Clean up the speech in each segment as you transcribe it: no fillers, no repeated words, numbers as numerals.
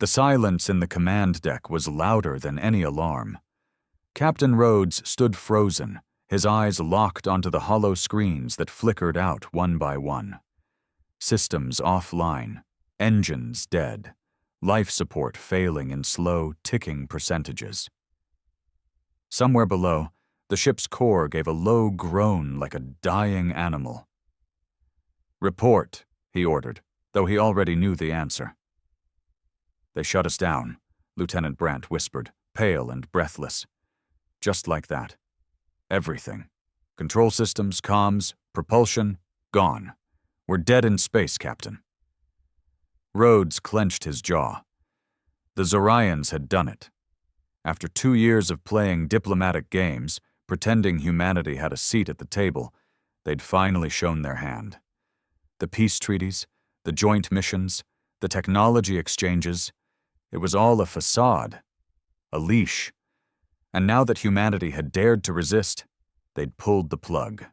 The silence in the command deck was louder than any alarm. Captain Rhodes stood frozen, his eyes locked onto the hollow screens that flickered out one by one. Systems offline, engines dead, life support failing in slow, ticking percentages. Somewhere below, the ship's core gave a low groan like a dying animal. "Report," he ordered, though he already knew the answer. "They shut us down," Lieutenant Brandt whispered, pale and breathless. Just like that. Everything. Control systems, comms, propulsion, gone. We're dead in space, Captain. Rhodes clenched his jaw. The Zorans had done it. After 2 years of playing diplomatic games, pretending humanity had a seat at the table, they'd finally shown their hand. The peace treaties, the joint missions, the technology exchanges, it was all a facade, a leash. And now that humanity had dared to resist, they'd pulled the plug.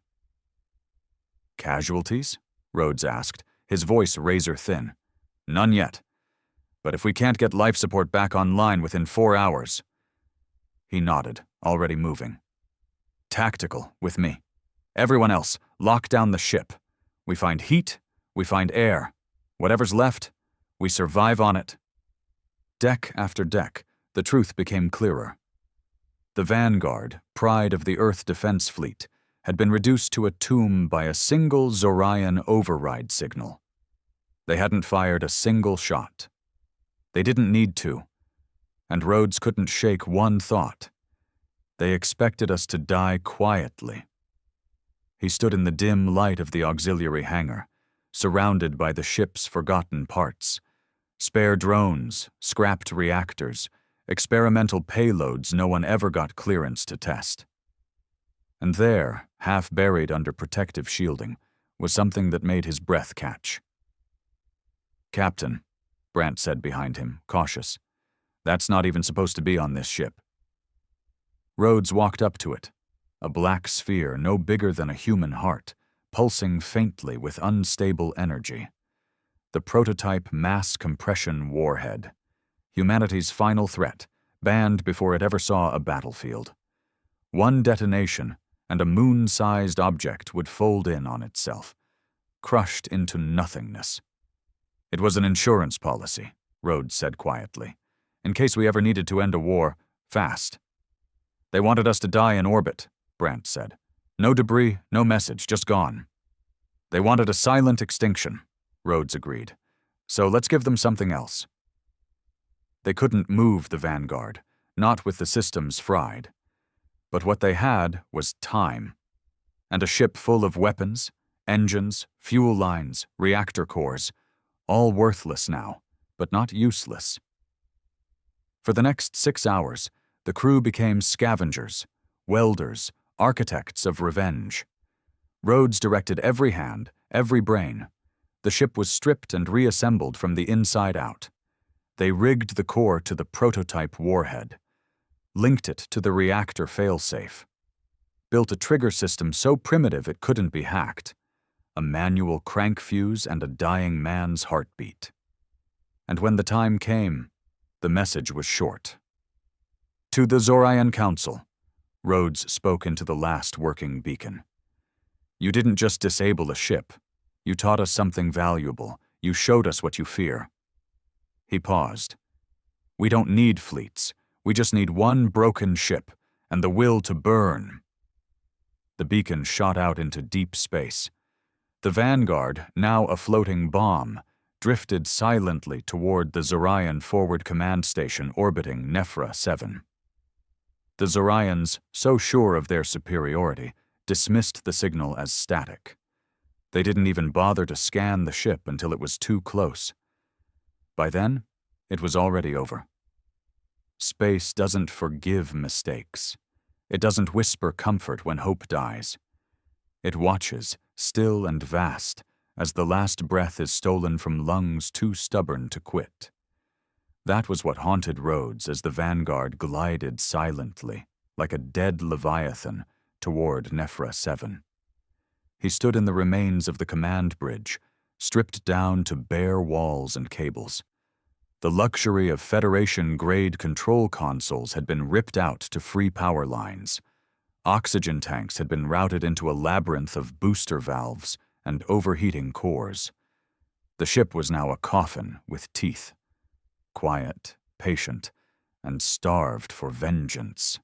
"Casualties?" Rhodes asked, his voice razor-thin. "None yet. But if we can't get life support back online within 4 hours..." He nodded, already moving. "Tactical, with me. Everyone else, lock down the ship. We find heat, we find air. Whatever's left, we survive on it." Deck after deck, the truth became clearer. The Vanguard, pride of the Earth Defense Fleet, had been reduced to a tomb by a single Zoran override signal. They hadn't fired a single shot. They didn't need to, and Rhodes couldn't shake one thought. They expected us to die quietly. He stood in the dim light of the auxiliary hangar, surrounded by the ship's forgotten parts. Spare drones, scrapped reactors, experimental payloads no one ever got clearance to test. And there, half buried under protective shielding, was something that made his breath catch. "Captain," Brandt said behind him, cautious, "that's not even supposed to be on this ship." Rhodes walked up to it, a black sphere no bigger than a human heart, pulsing faintly with unstable energy. The prototype mass compression warhead. Humanity's final threat, banned before it ever saw a battlefield. One detonation, and a moon-sized object would fold in on itself, crushed into nothingness. "It was an insurance policy," Rhodes said quietly, "in case we ever needed to end a war, fast." "They wanted us to die in orbit," Brandt said. "No debris, no message, just gone." "They wanted a silent extinction," Rhodes agreed. "So let's give them something else." They couldn't move the Vanguard, not with the systems fried. But what they had was time. And a ship full of weapons, engines, fuel lines, reactor cores, all worthless now, but not useless. For the next 6 hours, the crew became scavengers, welders, architects of revenge. Rhodes directed every hand, every brain. The ship was stripped and reassembled from the inside out. They rigged the core to the prototype warhead, linked it to the reactor failsafe, built a trigger system so primitive it couldn't be hacked, a manual crank fuse and a dying man's heartbeat. And when the time came, the message was short. "To the Zoran Council," Rhodes spoke into the last working beacon. "You didn't just disable a ship. You taught us something valuable. You showed us what you fear." He paused. "We don't need fleets. We just need one broken ship, and the will to burn." The beacon shot out into deep space. The Vanguard, now a floating bomb, drifted silently toward the Zoran forward command station orbiting Nephra 7. The Zorans, so sure of their superiority, dismissed the signal as static. They didn't even bother to scan the ship until it was too close. By then, it was already over. Space doesn't forgive mistakes. It doesn't whisper comfort when hope dies. It watches, still and vast, as the last breath is stolen from lungs too stubborn to quit. That was what haunted Rhodes as the Vanguard glided silently, like a dead leviathan, toward Nephra 7. He stood in the remains of the command bridge, stripped down to bare walls and cables. The luxury of Federation-grade control consoles had been ripped out to free power lines. Oxygen tanks had been routed into a labyrinth of booster valves and overheating cores. The ship was now a coffin with teeth. Quiet, patient, and starved for vengeance.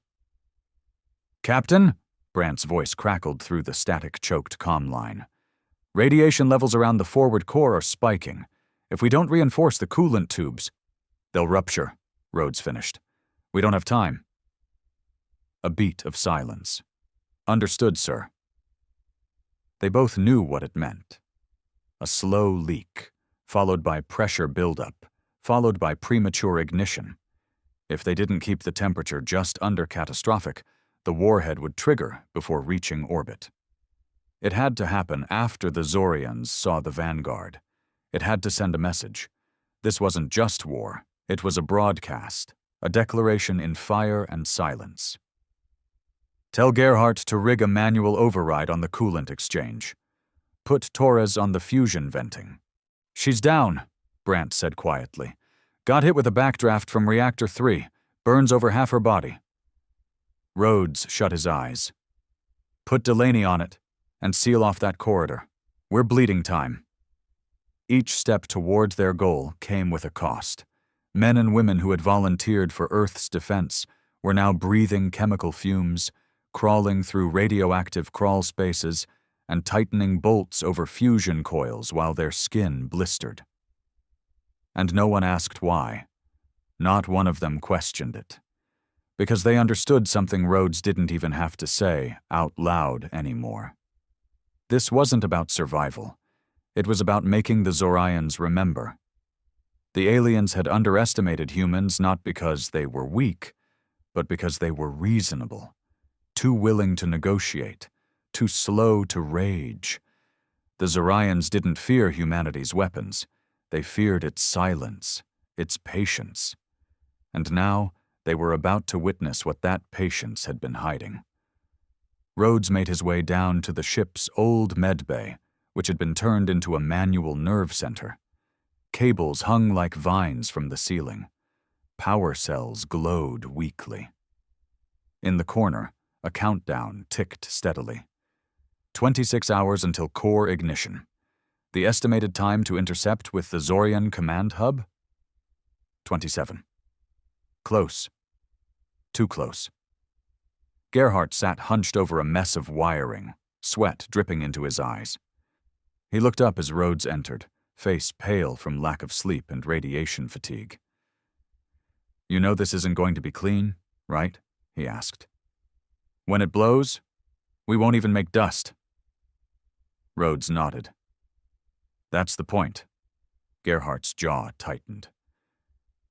"Captain?" Brant's voice crackled through the static-choked comm line. "Radiation levels around the forward core are spiking. If we don't reinforce the coolant tubes, they'll rupture," Rhodes finished. "We don't have time." A beat of silence. "Understood, sir." They both knew what it meant. A slow leak, followed by pressure buildup, followed by premature ignition. If they didn't keep the temperature just under catastrophic, the warhead would trigger before reaching orbit. It had to happen after the Zorans saw the Vanguard. It had to send a message. This wasn't just war, it was a broadcast, a declaration in fire and silence. "Tell Gerhardt to rig a manual override on the coolant exchange. Put Torres on the fusion venting." "She's down," Brant said quietly. "Got hit with a backdraft from Reactor 3. Burns over half her body." Rhodes shut his eyes. "Put Delaney on it, and seal off that corridor. We're bleeding time." Each step toward their goal came with a cost. Men and women who had volunteered for Earth's defense were now breathing chemical fumes, crawling through radioactive crawl spaces, and tightening bolts over fusion coils while their skin blistered. And no one asked why. Not one of them questioned it. Because they understood something Rhodes didn't even have to say out loud anymore. This wasn't about survival. It was about making the Zorans remember. The aliens had underestimated humans not because they were weak, but because they were reasonable, too willing to negotiate, too slow to rage. The Zorans didn't fear humanity's weapons. They feared its silence, its patience. And now, they were about to witness what that patience had been hiding. Rhodes made his way down to the ship's old medbay, which had been turned into a manual nerve center. Cables hung like vines from the ceiling. Power cells glowed weakly. In the corner, a countdown ticked steadily. 26 hours until core ignition. The estimated time to intercept with the Zoran command hub? 27. Close. Too close. Gerhardt sat hunched over a mess of wiring, sweat dripping into his eyes. He looked up as Rhodes entered, face pale from lack of sleep and radiation fatigue. "You know this isn't going to be clean, right?" he asked. "When it blows, we won't even make dust." Rhodes nodded. "That's the point." Gerhardt's jaw tightened.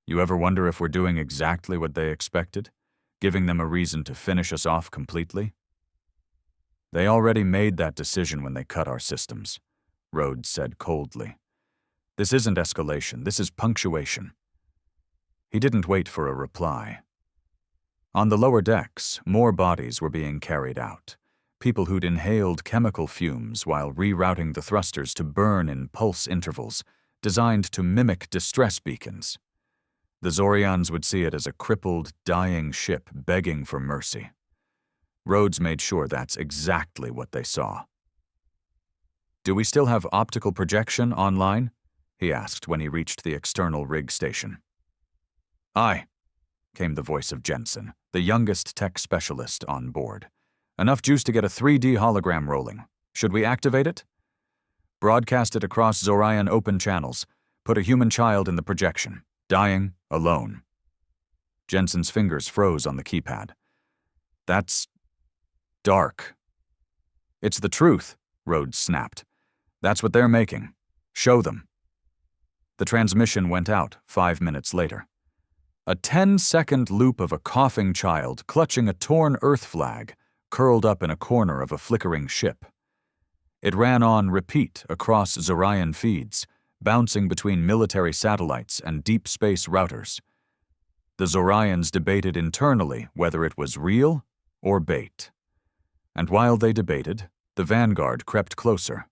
"You ever wonder if we're doing exactly what they expected, giving them a reason to finish us off completely?" "They already made that decision when they cut our systems," Rhodes said coldly. "This isn't escalation, this is punctuation." He didn't wait for a reply. On the lower decks, more bodies were being carried out. People who'd inhaled chemical fumes while rerouting the thrusters to burn in pulse intervals, designed to mimic distress beacons. The Zorans would see it as a crippled, dying ship begging for mercy. Rhodes made sure that's exactly what they saw. "Do we still have optical projection online?" he asked when he reached the external rig station. "Aye," came the voice of Jensen, the youngest tech specialist on board. "Enough juice to get a 3D hologram rolling. Should we activate it?" "Broadcast it across Zoran open channels. Put a human child in the projection. Dying, alone." Jensen's fingers froze on the keypad. "That's dark." "It's the truth," Rhodes snapped. "That's what they're making. Show them." The transmission went out 5 minutes later. A 10-second loop of a coughing child clutching a torn Earth flag, curled up in a corner of a flickering ship. It ran on repeat across Zoran feeds, bouncing between military satellites and deep space routers. The Zorans debated internally whether it was real or bait. And while they debated, the Vanguard crept closer.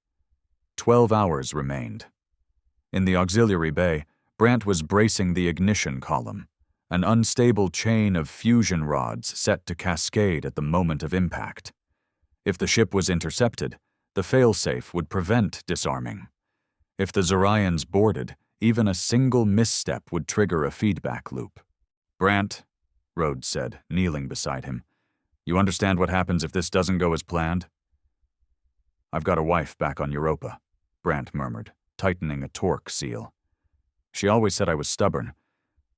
12 hours remained. In the auxiliary bay, Brant was bracing the ignition column, an unstable chain of fusion rods set to cascade at the moment of impact. If the ship was intercepted, the failsafe would prevent disarming. If the Zorans boarded, even a single misstep would trigger a feedback loop. "Brant," Rhodes said, kneeling beside him, "you understand what happens if this doesn't go as planned?" "I've got a wife back on Europa," Brant murmured, tightening a torque seal. "She always said I was stubborn,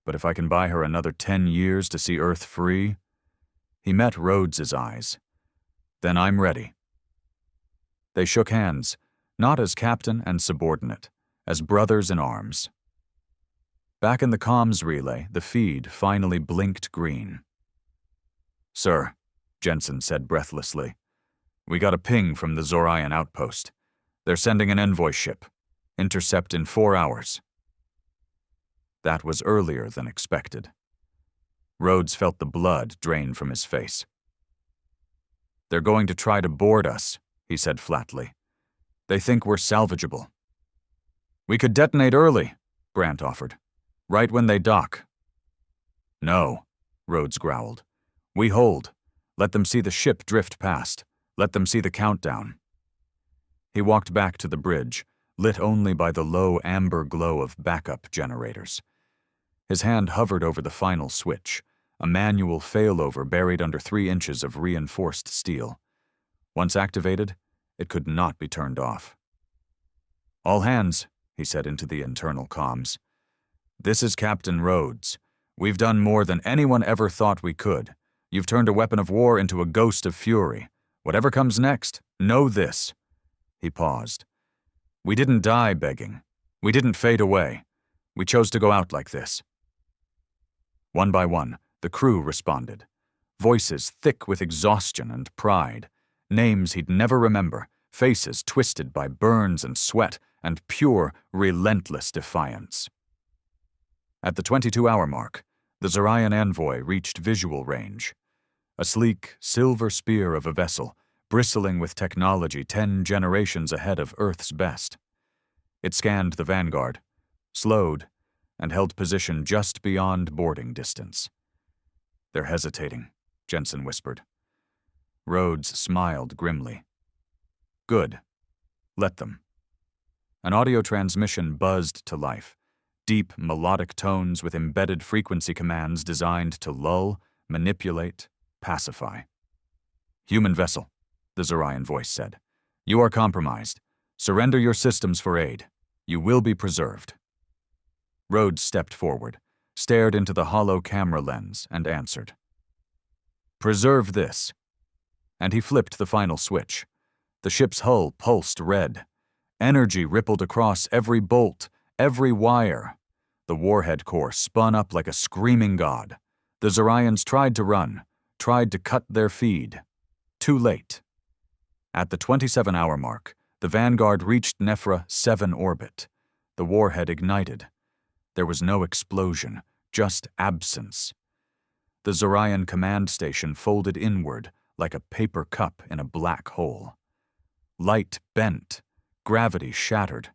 but if I can buy her another 10 years to see Earth free—" He met Rhodes's eyes. "Then I'm ready." They shook hands, not as captain and subordinate, as brothers in arms. Back in the comms relay, the feed finally blinked green. "Sir," Jensen said breathlessly, "we got a ping from the Zoran outpost. They're sending an envoy ship. Intercept in 4 hours." That was earlier than expected. Rhodes felt the blood drain from his face. "They're going to try to board us," he said flatly. "They think we're salvageable." "We could detonate early," Brant offered. "Right when they dock." "No," Rhodes growled. "We hold. Let them see the ship drift past. Let them see the countdown." He walked back to the bridge, lit only by the low amber glow of backup generators. His hand hovered over the final switch, a manual failover buried under 3 inches of reinforced steel. Once activated, it could not be turned off. "All hands," he said into the internal comms. "This is Captain Rhodes. We've done more than anyone ever thought we could. You've turned a weapon of war into a ghost of fury. Whatever comes next, know this." He paused. "We didn't die begging. We didn't fade away. We chose to go out like this." One by one, the crew responded. Voices thick with exhaustion and pride. Names he'd never remember. Faces twisted by burns and sweat and pure, relentless defiance. At the 22-hour mark, the Zoran envoy reached visual range. A sleek, silver spear of a vessel, bristling with technology 10 generations ahead of Earth's best. It scanned the Vanguard, slowed, and held position just beyond boarding distance. "They're hesitating," Jensen whispered. Rhodes smiled grimly. "Good. Let them." An audio transmission buzzed to life, deep melodic tones with embedded frequency commands designed to lull, manipulate, pacify. "Human vessel," the Zoran voice said. "You are compromised. Surrender your systems for aid. You will be preserved." Rhodes stepped forward, stared into the hollow camera lens, and answered. "Preserve this." And he flipped the final switch. The ship's hull pulsed red. Energy rippled across every bolt, every wire. The warhead core spun up like a screaming god. The Zorans tried to run, tried to cut their feed. Too late. At the 27-hour mark, the Vanguard reached Nephra 7 orbit. The warhead ignited. There was no explosion, just absence. The Zoran command station folded inward like a paper cup in a black hole. Light bent, gravity shattered.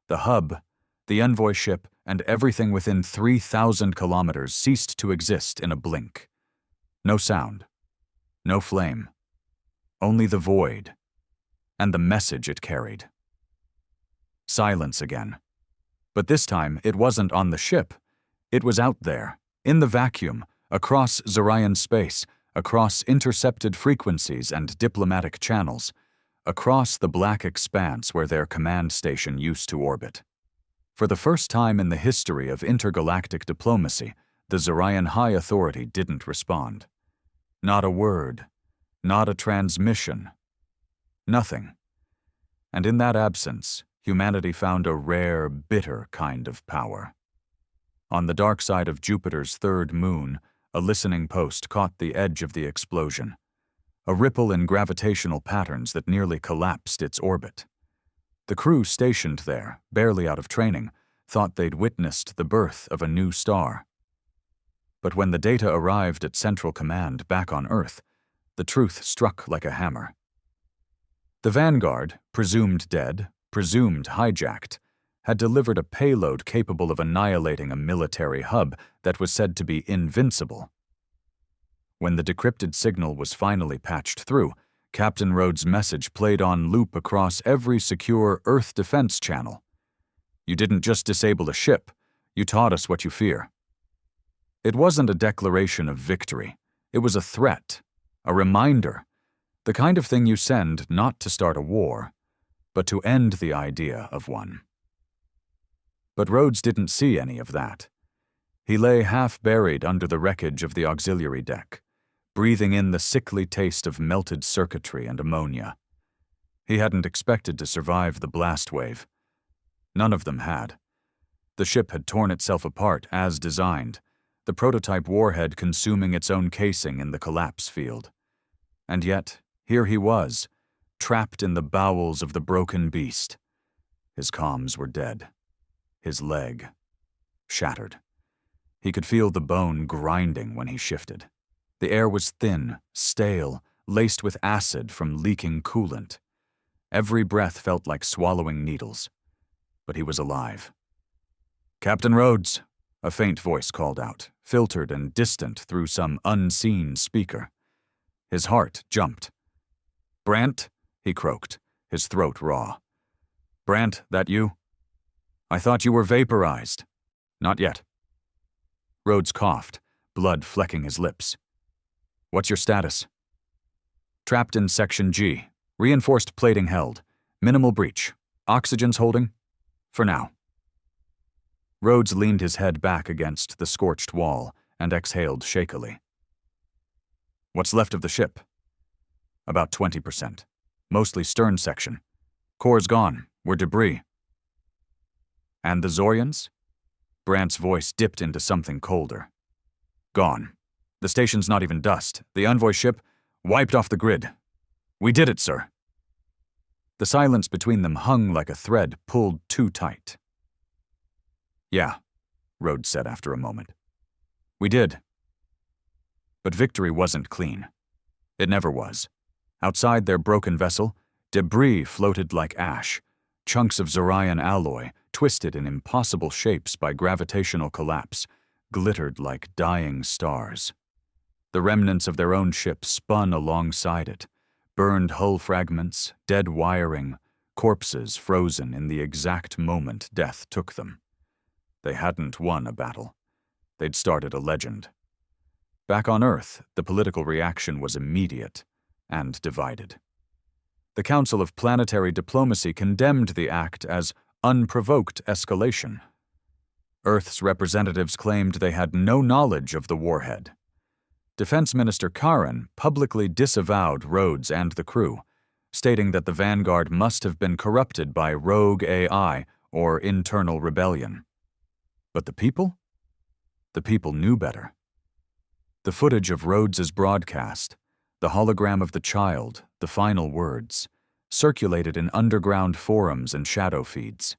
The hub, the envoy ship, and everything within 3,000 kilometers ceased to exist in a blink. No sound, no flame, only the void, and the message it carried. Silence again. But this time, it wasn't on the ship. It was out there, in the vacuum, across Zoran space, across intercepted frequencies and diplomatic channels, across the black expanse where their command station used to orbit. For the first time in the history of intergalactic diplomacy, the Zoran High Authority didn't respond. Not a word, not a transmission, nothing. And in that absence, humanity found a rare, bitter kind of power. On the dark side of Jupiter's third moon, a listening post caught the edge of the explosion, a ripple in gravitational patterns that nearly collapsed its orbit. The crew stationed there, barely out of training, thought they'd witnessed the birth of a new star. But when the data arrived at Central Command back on Earth, the truth struck like a hammer. The Vanguard, presumed dead, presumed hijacked, had delivered a payload capable of annihilating a military hub that was said to be invincible. When the decrypted signal was finally patched through, Captain Rhodes' message played on loop across every secure Earth defense channel. "You didn't just disable a ship, you taught us what you fear." It wasn't a declaration of victory. It was a threat, a reminder, the kind of thing you send not to start a war, but to end the idea of one. But Rhodes didn't see any of that. He lay half-buried under the wreckage of the auxiliary deck, breathing in the sickly taste of melted circuitry and ammonia. He hadn't expected to survive the blast wave. None of them had. The ship had torn itself apart as designed, the prototype warhead consuming its own casing in the collapse field. And yet, here he was, trapped in the bowels of the broken beast. His comms were dead. His leg shattered. He could feel the bone grinding when he shifted. The air was thin, stale, laced with acid from leaking coolant. Every breath felt like swallowing needles. But he was alive. "Captain Rhodes," a faint voice called out, filtered and distant through some unseen speaker. His heart jumped. "Brant?" he croaked, his throat raw. "Brant, that you? I thought you were vaporized." "Not yet." Rhodes coughed, blood flecking his lips. "What's your status?" "Trapped in Section G. Reinforced plating held. Minimal breach. Oxygen's holding? For now." Rhodes leaned his head back against the scorched wall and exhaled shakily. "What's left of the ship?" "About 20%. Mostly stern section. Core's gone. We're debris." "And the Zorans?" Brant's voice dipped into something colder. "Gone. The station's not even dust. The envoy ship wiped off the grid. We did it, sir." The silence between them hung like a thread pulled too tight. "Yeah," Rhodes said after a moment. "We did." But victory wasn't clean. It never was. Outside their broken vessel, debris floated like ash, chunks of Zorian alloy, twisted in impossible shapes by gravitational collapse, glittered like dying stars. The remnants of their own ship spun alongside it, burned hull fragments, dead wiring, corpses frozen in the exact moment death took them. They hadn't won a battle. They'd started a legend. Back on Earth, the political reaction was immediate and divided. The Council of Planetary Diplomacy condemned the act as unprovoked escalation. Earth's representatives claimed they had no knowledge of the warhead. Defense Minister Karen publicly disavowed Rhodes and the crew, stating that the Vanguard must have been corrupted by rogue AI or internal rebellion. But the people? The people knew better. The footage of Rhodes's broadcast, the hologram of the child, the final words, circulated in underground forums and shadow feeds.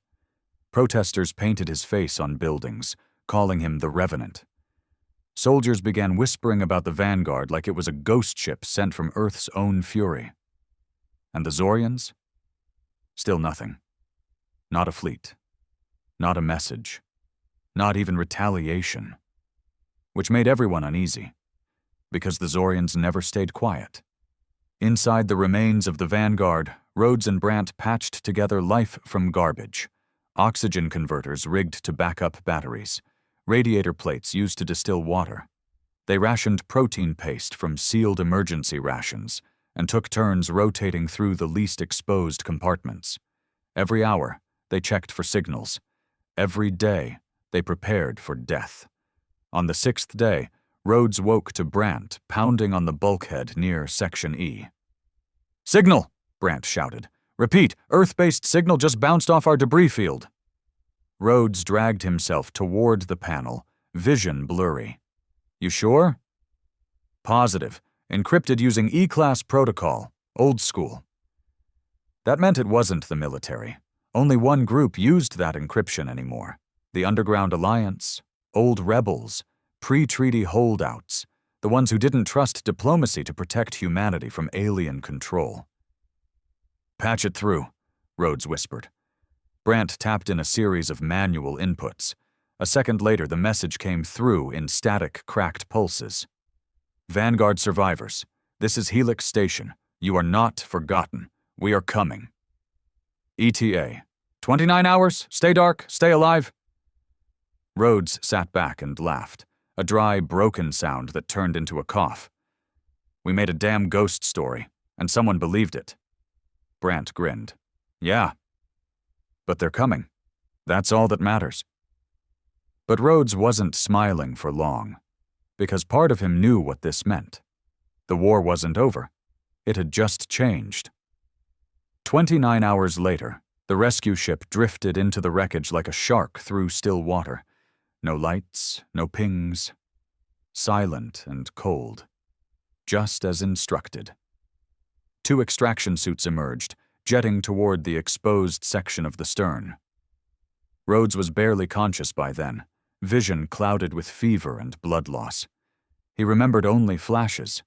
Protesters painted his face on buildings, calling him the Revenant. Soldiers began whispering about the Vanguard like it was a ghost ship sent from Earth's own fury. And the Zorians? Still nothing. Not a fleet. Not a message. Not even retaliation. Which made everyone uneasy, because the Zorians never stayed quiet. Inside the remains of the Vanguard, Rhodes and Brant patched together life from garbage. Oxygen converters rigged to backup batteries. Radiator plates used to distill water. They rationed protein paste from sealed emergency rations and took turns rotating through the least exposed compartments. Every hour, they checked for signals. Every day, they prepared for death. On the 6th day, Rhodes woke to Brant pounding on the bulkhead near Section E. "Signal!" Brant shouted. "Repeat, Earth-based signal just bounced off our debris field." Rhodes dragged himself toward the panel, vision blurry. "You sure?" "Positive. Encrypted using E-class protocol. Old school." That meant it wasn't the military. Only one group used that encryption anymore. The Underground Alliance, old rebels, pre-treaty holdouts, the ones who didn't trust diplomacy to protect humanity from alien control. "Patch it through," Rhodes whispered. Brant tapped in a series of manual inputs. A second later, the message came through in static, cracked pulses. Vanguard survivors, this is Helix Station. You are not forgotten. We are coming. ETA. 29 hours? Stay dark? Stay alive? Rhodes sat back and laughed, a dry, broken sound that turned into a cough. We made a damn ghost story, and someone believed it. Brant grinned. Yeah. But they're coming. That's all that matters. But Rhodes wasn't smiling for long, because part of him knew what this meant. The war wasn't over. It had just changed. 29 hours later, the rescue ship drifted into the wreckage like a shark through still water. No lights, no pings. Silent and cold. Just as instructed. 2 extraction suits emerged, jetting toward the exposed section of the stern. Rhodes was barely conscious by then, vision clouded with fever and blood loss. He remembered only flashes,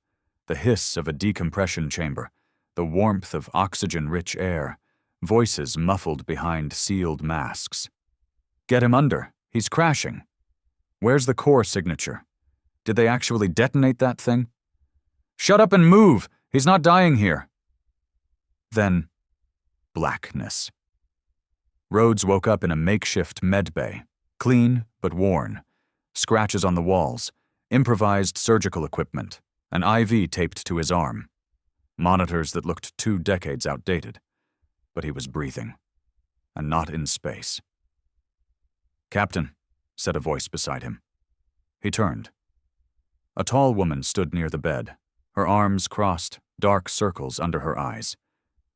the hiss of a decompression chamber, the warmth of oxygen-rich air, voices muffled behind sealed masks. Get him under. He's crashing. Where's the core signature? Did they actually detonate that thing? Shut up and move! He's not dying here. Then, blackness. Rhodes woke up in a makeshift medbay, clean but worn, scratches on the walls, improvised surgical equipment, an IV taped to his arm, monitors that looked 2 decades outdated. But he was breathing, and not in space. Captain, said a voice beside him. He turned. A tall woman stood near the bed, her arms crossed, dark circles under her eyes.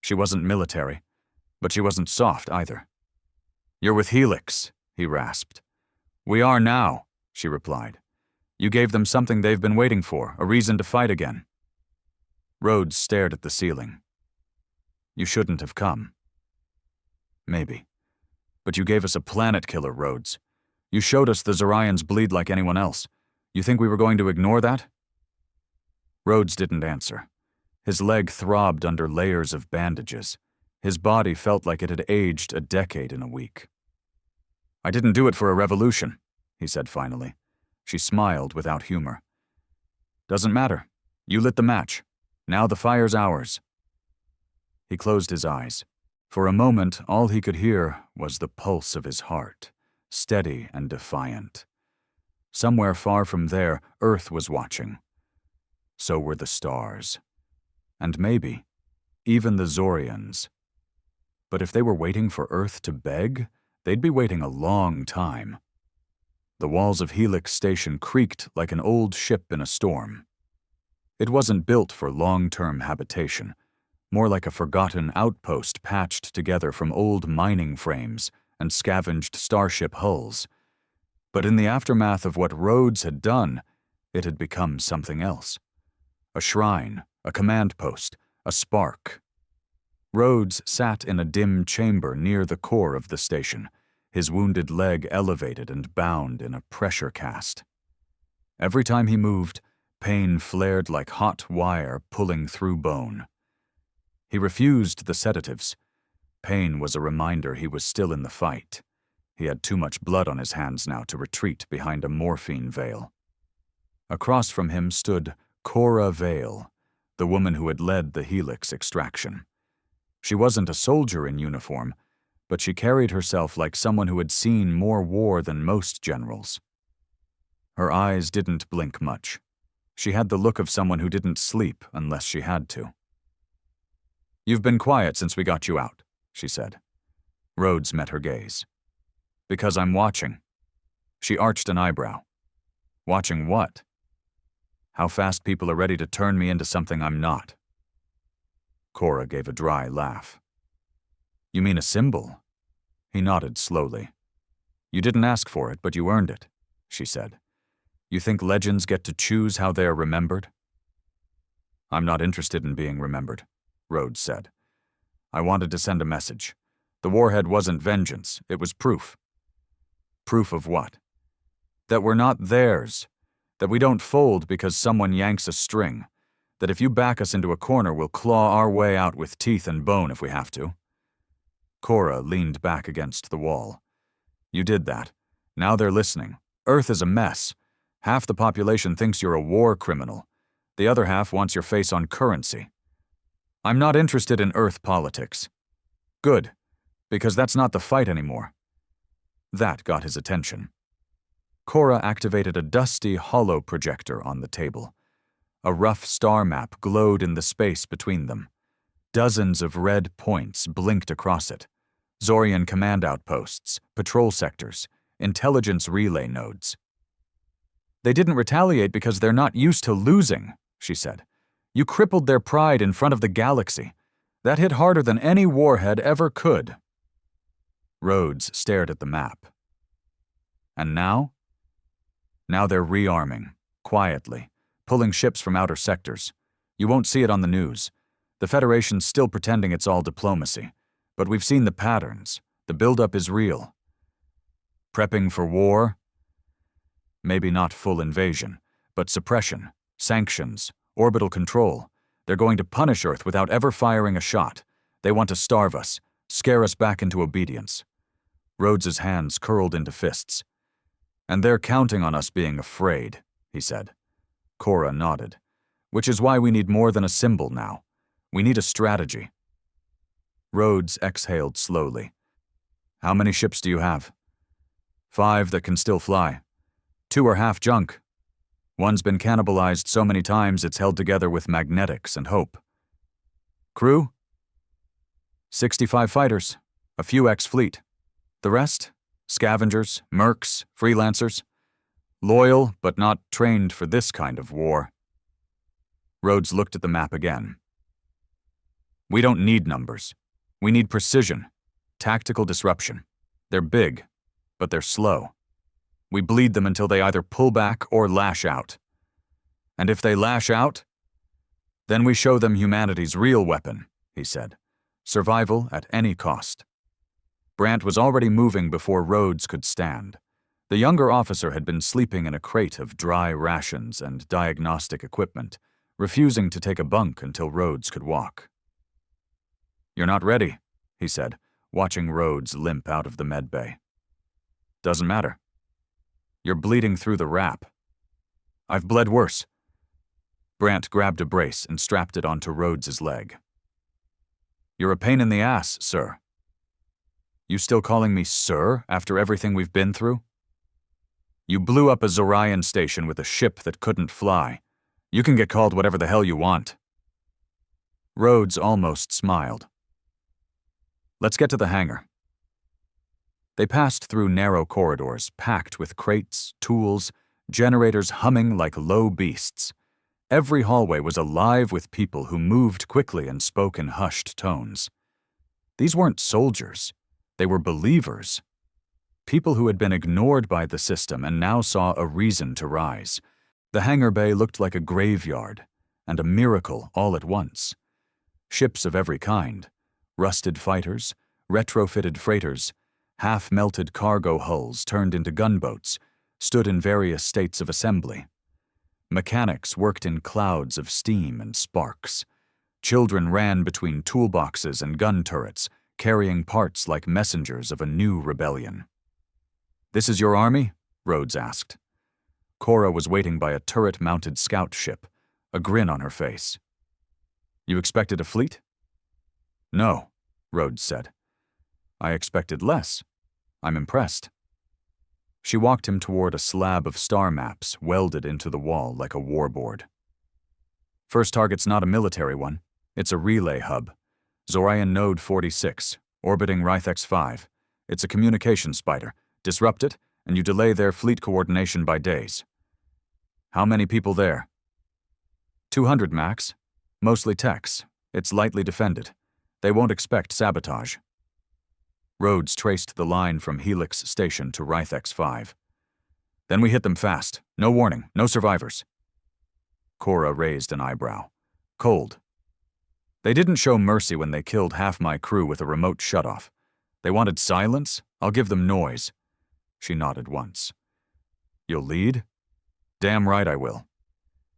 She wasn't military, but she wasn't soft either. You're with Helix, he rasped. We are now, she replied. You gave them something they've been waiting for, a reason to fight again. Rhodes stared at the ceiling. You shouldn't have come. Maybe. But you gave us a planet killer, Rhodes. You showed us the Zorans bleed like anyone else. You think we were going to ignore that? Rhodes didn't answer. His leg throbbed under layers of bandages. His body felt like it had aged a decade in a week. I didn't do it for a revolution, he said finally. She smiled without humor. Doesn't matter. You lit the match. Now the fire's ours. He closed his eyes. For a moment, all he could hear was the pulse of his heart, steady and defiant. Somewhere far from there, Earth was watching. So were the stars. And maybe, even the Zorans. But if they were waiting for Earth to beg, they'd be waiting a long time. The walls of Helix Station creaked like an old ship in a storm. It wasn't built for long-term habitation, more like a forgotten outpost patched together from old mining frames and scavenged starship hulls. But in the aftermath of what Rhodes had done, it had become something else. A shrine, a command post, a spark. Rhodes sat in a dim chamber near the core of the station, his wounded leg elevated and bound in a pressure cast. Every time he moved, pain flared like hot wire pulling through bone. He refused the sedatives. Pain was a reminder he was still in the fight. He had too much blood on his hands now to retreat behind a morphine veil. Across from him stood Cora Vale, the woman who had led the Helix extraction. She wasn't a soldier in uniform, but she carried herself like someone who had seen more war than most generals. Her eyes didn't blink much. She had the look of someone who didn't sleep unless she had to. You've been quiet since we got you out, she said. Rhodes met her gaze. Because I'm watching. She arched an eyebrow. Watching what? How fast people are ready to turn me into something I'm not. Cora gave a dry laugh. You mean a symbol? He nodded slowly. You didn't ask for it, but you earned it, she said. You think legends get to choose how they are remembered? I'm not interested in being remembered, Rhodes said. I wanted to send a message. The warhead wasn't vengeance, it was proof. Proof of what? That we're not theirs. That we don't fold because someone yanks a string. That if you back us into a corner, we'll claw our way out with teeth and bone if we have to. Cora leaned back against the wall. You did that. Now they're listening. Earth is a mess. Half the population thinks you're a war criminal. The other half wants your face on currency. I'm not interested in Earth politics. Good, because that's not the fight anymore. That got his attention. Cora activated a dusty, hollow projector on the table. A rough star map glowed in the space between them. Dozens of red points blinked across it. Zorian command outposts, patrol sectors, intelligence relay nodes. They didn't retaliate because they're not used to losing, she said. You crippled their pride in front of the galaxy. That hit harder than any warhead ever could. Rhodes stared at the map. And now? Now they're rearming, quietly, pulling ships from outer sectors. You won't see it on the news. The Federation's still pretending it's all diplomacy. But we've seen the patterns. The buildup is real. Prepping for war? Maybe not full invasion, but suppression, sanctions, orbital control. They're going to punish Earth without ever firing a shot. They want to starve us, scare us back into obedience. Rhodes's hands curled into fists. And they're counting on us being afraid, he said. Cora nodded. Which is why we need more than a symbol now. We need a strategy. Rhodes exhaled slowly. How many ships do you have? 5 that can still fly. 2 are half junk. One's been cannibalized so many times it's held together with magnetics and hope. Crew? 65 fighters, a few ex-fleet. The rest? Scavengers, mercs, freelancers. Loyal, but not trained for this kind of war. Rhodes looked at the map again. We don't need numbers. We need precision, tactical disruption. They're big, but they're slow. We bleed them until they either pull back or lash out. And if they lash out, then we show them humanity's real weapon, he said. Survival at any cost. Brant was already moving before Rhodes could stand. The younger officer had been sleeping in a crate of dry rations and diagnostic equipment, refusing to take a bunk until Rhodes could walk. You're not ready, he said, watching Rhodes limp out of the medbay. Doesn't matter. You're bleeding through the wrap. I've bled worse. Brant grabbed a brace and strapped it onto Rhodes's leg. You're a pain in the ass, sir. You still calling me sir after everything we've been through? You blew up a Zorian station with a ship that couldn't fly. You can get called whatever the hell you want. Rhodes almost smiled. Let's get to the hangar. They passed through narrow corridors packed with crates, tools, generators humming like low beasts. Every hallway was alive with people who moved quickly and spoke in hushed tones. These weren't soldiers. They were believers. People who had been ignored by the system and now saw a reason to rise. The hangar bay looked like a graveyard, and a miracle all at once. Ships of every kind, rusted fighters, retrofitted freighters, half-melted cargo hulls turned into gunboats, stood in various states of assembly. Mechanics worked in clouds of steam and sparks. Children ran between toolboxes and gun turrets, carrying parts like messengers of a new rebellion. This is your army? Rhodes asked. Cora was waiting by a turret-mounted scout ship, a grin on her face. You expected a fleet? No, Rhodes said. I expected less. I'm impressed. She walked him toward a slab of star maps welded into the wall like a warboard. First target's not a military one. It's a relay hub. Zorian Node 46, orbiting Rhythex 5. It's a communication spider. Disrupt it, and you delay their fleet coordination by days. How many people there? 200 max. Mostly techs. It's lightly defended. They won't expect sabotage. Rhodes traced the line from Helix Station to Rhythex 5. Then we hit them fast. No warning, no survivors. Cora raised an eyebrow. Cold. They didn't show mercy when they killed half my crew with a remote shutoff. They wanted silence? I'll give them noise. She nodded once. You'll lead? Damn right I will.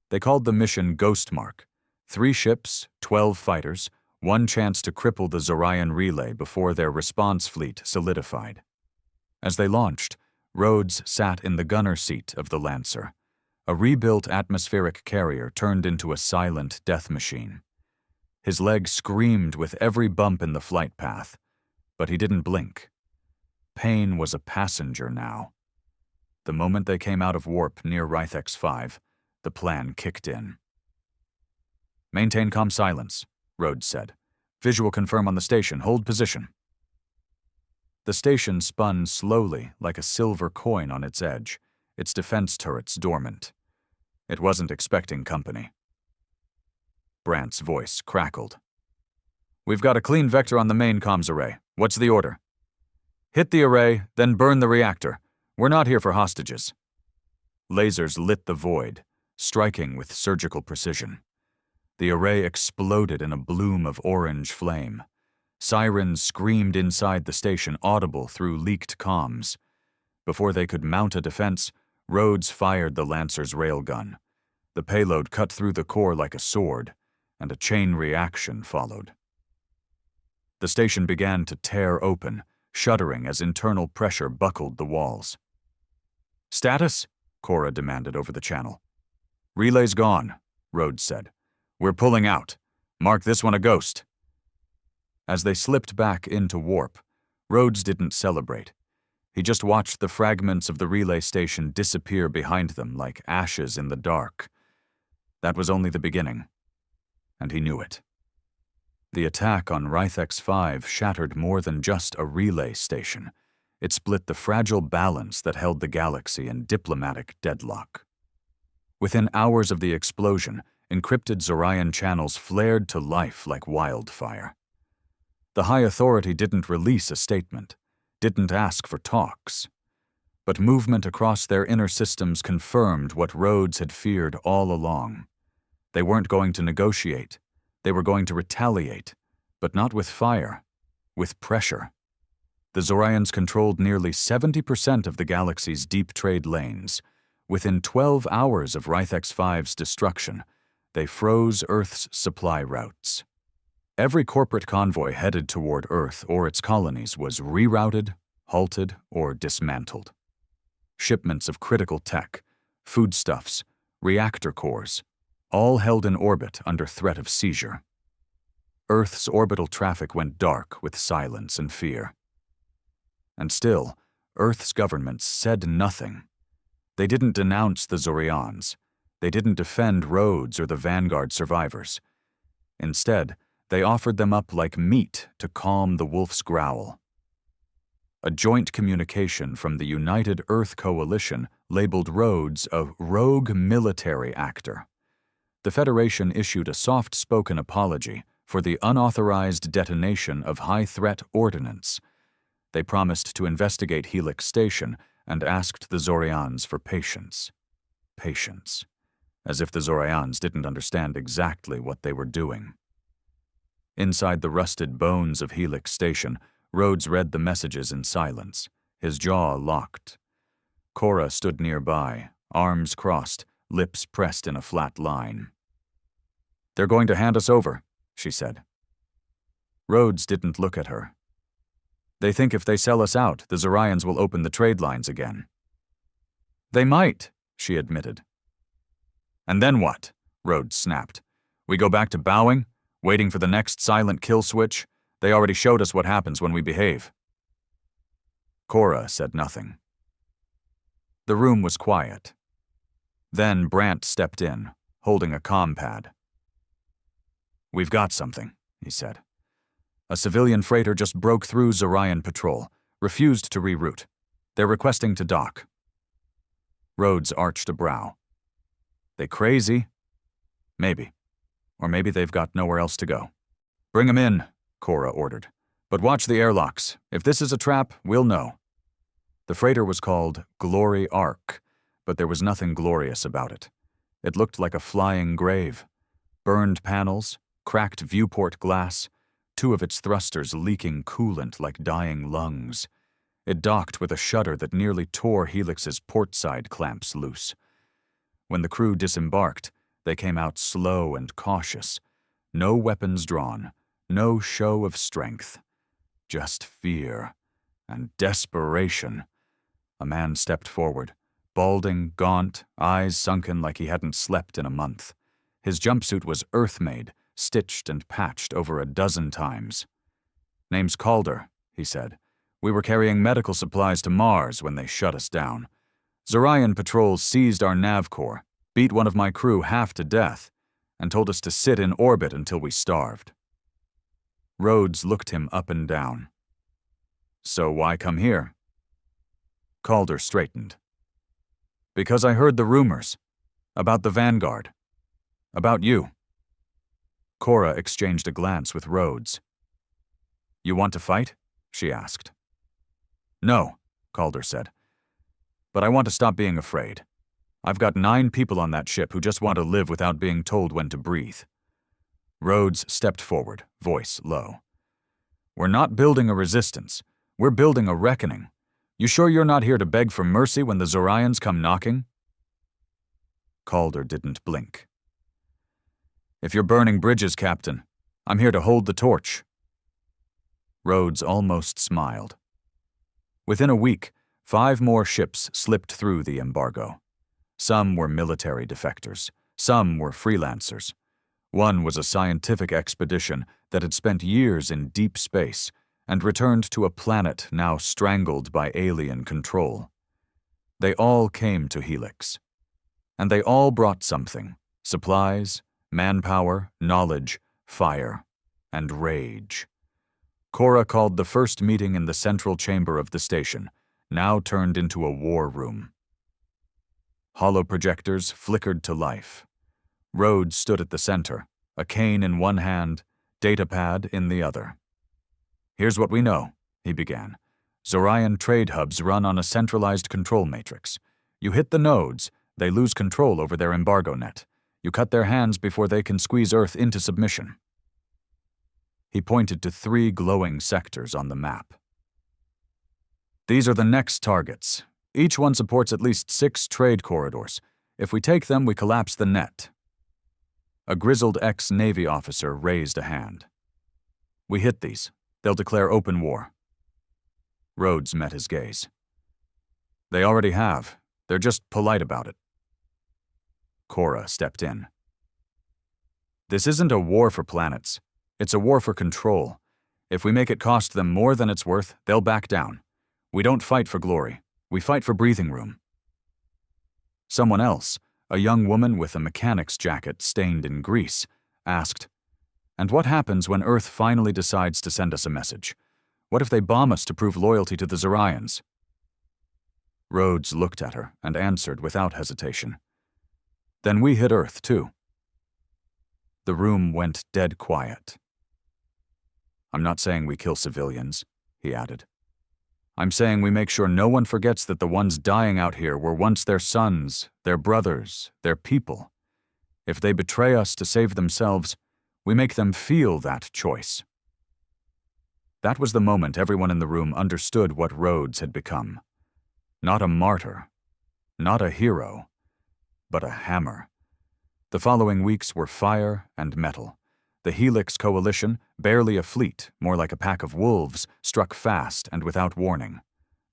They called the mission Ghost Mark. 3 ships, 12 fighters, one chance to cripple the Zoran relay before their response fleet solidified. As they launched, Rhodes sat in the gunner seat of the Lancer, a rebuilt atmospheric carrier turned into a silent death machine. His legs screamed with every bump in the flight path, but he didn't blink. Pain was a passenger now. The moment they came out of warp near Rhythex 5, the plan kicked in. "Maintain comm silence," Rhodes said. "Visual confirm on the station. Hold position." The station spun slowly like a silver coin on its edge, its defense turrets dormant. It wasn't expecting company. Brant's voice crackled. "We've got a clean vector on the main comms array. What's the order?" "Hit the array, then burn the reactor. We're not here for hostages." Lasers lit the void, striking with surgical precision. The array exploded in a bloom of orange flame. Sirens screamed inside the station, audible through leaked comms. Before they could mount a defense, Rhodes fired the Lancer's railgun. The payload cut through the core like a sword, and a chain reaction followed. The station began to tear open, shuddering as internal pressure buckled the walls. "Status?" Cora demanded over the channel. "Relay's gone," Rhodes said. "We're pulling out. Mark this one a ghost." As they slipped back into warp, Rhodes didn't celebrate. He just watched the fragments of the relay station disappear behind them like ashes in the dark. That was only the beginning, and he knew it. The attack on Rhythex 5 shattered more than just a relay station. It split the fragile balance that held the galaxy in diplomatic deadlock. Within hours of the explosion, encrypted Zoran channels flared to life like wildfire. The High Authority didn't release a statement, didn't ask for talks. But movement across their inner systems confirmed what Rhodes had feared all along. They weren't going to negotiate. They were going to retaliate, but not with fire, with pressure. The Zorans controlled nearly 70% of the galaxy's deep trade lanes. Within 12 hours of Rhythex 5's destruction, they froze Earth's supply routes. Every corporate convoy headed toward Earth or its colonies was rerouted, halted, or dismantled. Shipments of critical tech, foodstuffs, reactor cores, all held in orbit under threat of seizure. Earth's orbital traffic went dark with silence and fear. And still, Earth's governments said nothing. They didn't denounce the Zorans. They didn't defend Rhodes or the Vanguard survivors. Instead, they offered them up like meat to calm the wolf's growl. A joint communication from the United Earth Coalition labeled Rhodes a rogue military actor. The Federation issued a soft-spoken apology for the unauthorized detonation of high-threat ordnance. They promised to investigate Helix Station and asked the Zorans for patience. Patience. As if the Zorans didn't understand exactly what they were doing. Inside the rusted bones of Helix Station, Rhodes read the messages in silence, his jaw locked. Cora stood nearby, arms crossed, lips pressed in a flat line. "They're going to hand us over," she said. Rhodes didn't look at her. "They think if they sell us out, the Zorans will open the trade lines again." "They might," she admitted. "And then what?" Rhodes snapped. "We go back to bowing? Waiting for the next silent kill switch? They already showed us what happens when we behave." Cora said nothing. The room was quiet. Then Brant stepped in, holding a comm pad. "We've got something," he said. "A civilian freighter just broke through Zoran patrol, refused to reroute. They're requesting to dock." Rhodes arched a brow. "They crazy? Maybe. Or maybe they've got nowhere else to go." "Bring 'em in," Cora ordered. "But watch the airlocks. If this is a trap, we'll know." The freighter was called Glory Ark, but there was nothing glorious about it. It looked like a flying grave. Burned panels, cracked viewport glass, two of its thrusters leaking coolant like dying lungs. It docked with a shudder that nearly tore Helix's portside clamps loose. When the crew disembarked, they came out slow and cautious, no weapons drawn, No show of strength. Just fear and desperation. A man stepped forward, balding, gaunt, eyes sunken like he hadn't slept in a month. His jumpsuit was earth-made, stitched and patched over a dozen times. "Name's Calder," he said. "We were carrying medical supplies to Mars when they shut us down. Zoran patrols seized our nav core, beat one of my crew half to death, and told us to sit in orbit until we starved." Rhodes looked him up and down. "So why come here?" Calder straightened. "Because I heard the rumors. About the Vanguard. About you." Cora exchanged a glance with Rhodes. "You want to fight?" she asked. "No," Calder said. "But I want to stop being afraid. I've got 9 people on that ship who just want to live without being told when to breathe." Rhodes stepped forward, voice low. "We're not building a resistance. We're building a reckoning. You sure you're not here to beg for mercy when the Zorans come knocking?" Calder didn't blink. "If you're burning bridges, Captain, I'm here to hold the torch." Rhodes almost smiled. Within a week, 5 more ships slipped through the embargo. Some were military defectors. Some were freelancers. One was a scientific expedition that had spent years in deep space and returned to a planet now strangled by alien control. They all came to Helix. And they all brought something: supplies, manpower, knowledge, fire, and rage. Cora called the first meeting in the central chamber of the station, now turned into a war room. Holoprojectors flickered to life. Rhodes stood at the center, a cane in one hand, datapad in the other. "Here's what we know," he began. "Zoran trade hubs run on a centralized control matrix. You hit the nodes, they lose control over their embargo net. You cut their hands before they can squeeze Earth into submission." He pointed to 3 glowing sectors on the map. "These are the next targets. Each one supports at least 6 trade corridors. If we take them, we collapse the net." A grizzled ex-Navy officer raised a hand. "We hit these. They'll declare open war." Rhodes met his gaze. "They already have. They're just polite about it." Cora stepped in. "This isn't a war for planets. It's a war for control. If we make it cost them more than it's worth, they'll back down. We don't fight for glory. We fight for breathing room." Someone else, a young woman with a mechanic's jacket stained in grease, asked, "And what happens when Earth finally decides to send us a message? What if they bomb us to prove loyalty to the Zorans?" Rhodes looked at her and answered without hesitation. "Then we hit Earth, too." The room went dead quiet. "I'm not saying we kill civilians," he added. "I'm saying we make sure no one forgets that the ones dying out here were once their sons, their brothers, their people. If they betray us to save themselves, we make them feel that choice." That was the moment everyone in the room understood what Rhodes had become. Not a martyr, not a hero, but a hammer. The following weeks were fire and metal. The Helix Coalition, barely a fleet, more like a pack of wolves, struck fast and without warning.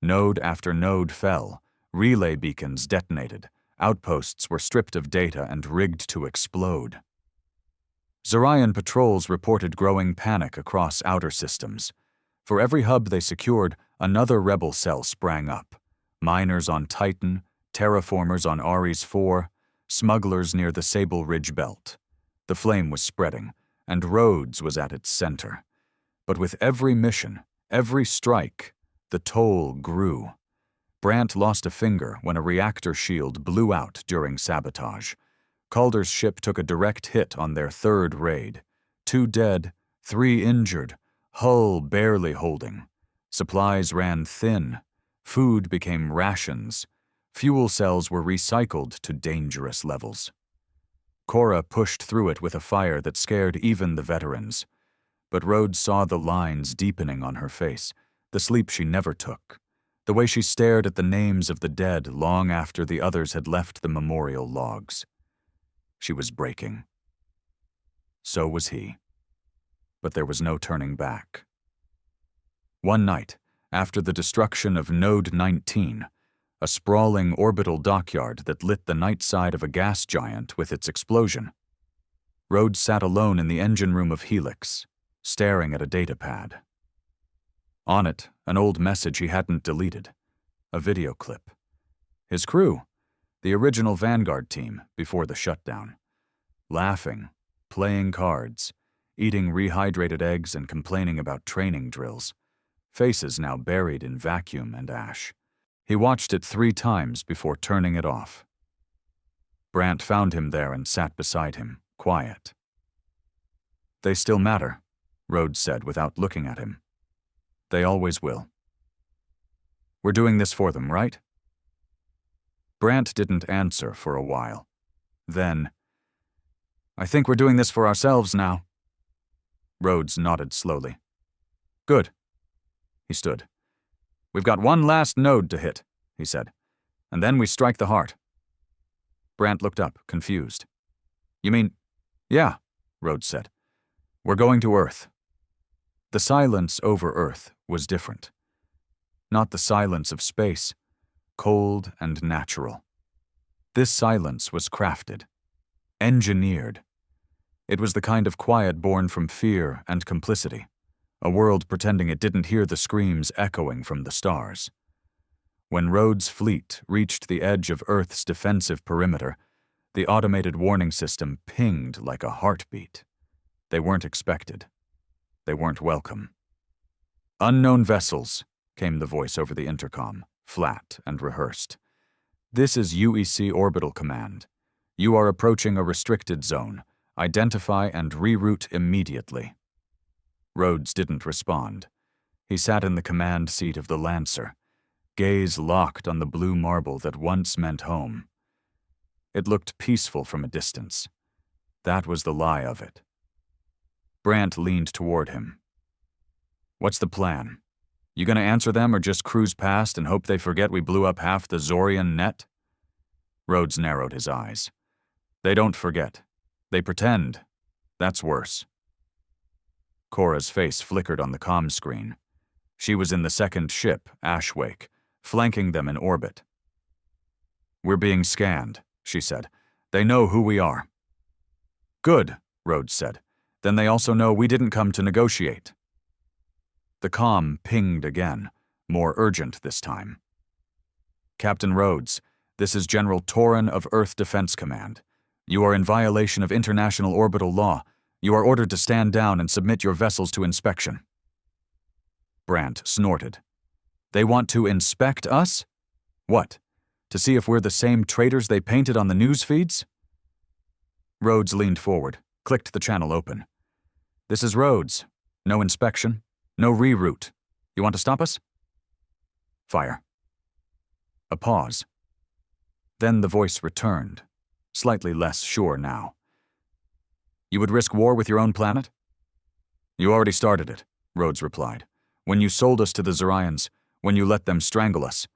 Node after node fell. Relay beacons detonated. Outposts were stripped of data and rigged to explode. Zoran patrols reported growing panic across outer systems. For every hub they secured, another rebel cell sprang up. Miners on Titan, terraformers on Ares 4, smugglers near the Sable Ridge Belt. The flame was spreading, and Rhodes was at its center. But with every mission, every strike, the toll grew. Brant lost a finger when a reactor shield blew out during sabotage. Calder's ship took a direct hit on their 3rd raid. 2 dead, 3 injured, hull barely holding. Supplies ran thin. Food became rations. Fuel cells were recycled to dangerous levels. Cora pushed through it with a fire that scared even the veterans. But Rhodes saw the lines deepening on her face, the sleep she never took, the way she stared at the names of the dead long after the others had left the memorial logs. She was breaking. So was he. but there was no turning back. One night, after the destruction of Node 19, a sprawling orbital dockyard that lit the night side of a gas giant with its explosion, Rhodes sat alone in the engine room of Helix, staring at a datapad. On it, an old message he hadn't deleted, a video clip. His crew, the original Vanguard team before the shutdown, laughing, playing cards, eating rehydrated eggs and complaining about training drills, faces now buried in vacuum and ash. He watched it 3 times before turning it off. Brant found him there and sat beside him, quiet. "They still matter," Rhodes said without looking at him. "They always will. We're doing this for them, right?" Brant didn't answer for a while. Then, "I think we're doing this for ourselves now." Rhodes nodded slowly. "Good." He stood. "We've got one last node to hit," he said, "and then we strike the heart." Brant looked up, confused. "You mean—" "Yeah," Rhodes said. "We're going to Earth." The silence over Earth was different. Not the silence of space, cold and natural. This silence was crafted, engineered. It was the kind of quiet born from fear and complicity, a world pretending it didn't hear the screams echoing from the stars. When Rhodes' fleet reached the edge of Earth's defensive perimeter, the automated warning system pinged like a heartbeat. They weren't expected. They weren't welcome. "Unknown vessels," came the voice over the intercom, flat and rehearsed. "This is UEC Orbital Command. You are approaching a restricted zone. Identify and reroute immediately." Rhodes didn't respond. He sat in the command seat of the Lancer, gaze locked on the blue marble that once meant home. It looked peaceful from a distance. That was the lie of it. Brant leaned toward him. "What's the plan? You gonna answer them or just cruise past and hope they forget we blew up half the Zorian net?" Rhodes narrowed his eyes. "They don't forget. They pretend. That's worse." Cora's face flickered on the comm screen. She was in the second ship, Ashwake, flanking them in orbit. "We're being scanned," she said. "They know who we are." "Good," Rhodes said. "Then they also know we didn't come to negotiate." The comm pinged again, more urgent this time. "Captain Rhodes, this is General Torin of Earth Defense Command. You are in violation of international orbital law. You are ordered to stand down and submit your vessels to inspection." Brant snorted. "They want to inspect us? What, to see if we're the same traitors they painted on the news feeds?" Rhodes leaned forward, clicked the channel open. "This is Rhodes. No inspection, no reroute. You want to stop us?" "Fire." A pause. Then the voice returned, slightly less sure now. "You would risk war with your own planet?" "You already started it," Rhodes replied. "When you sold us to the Zorans, when you let them strangle us.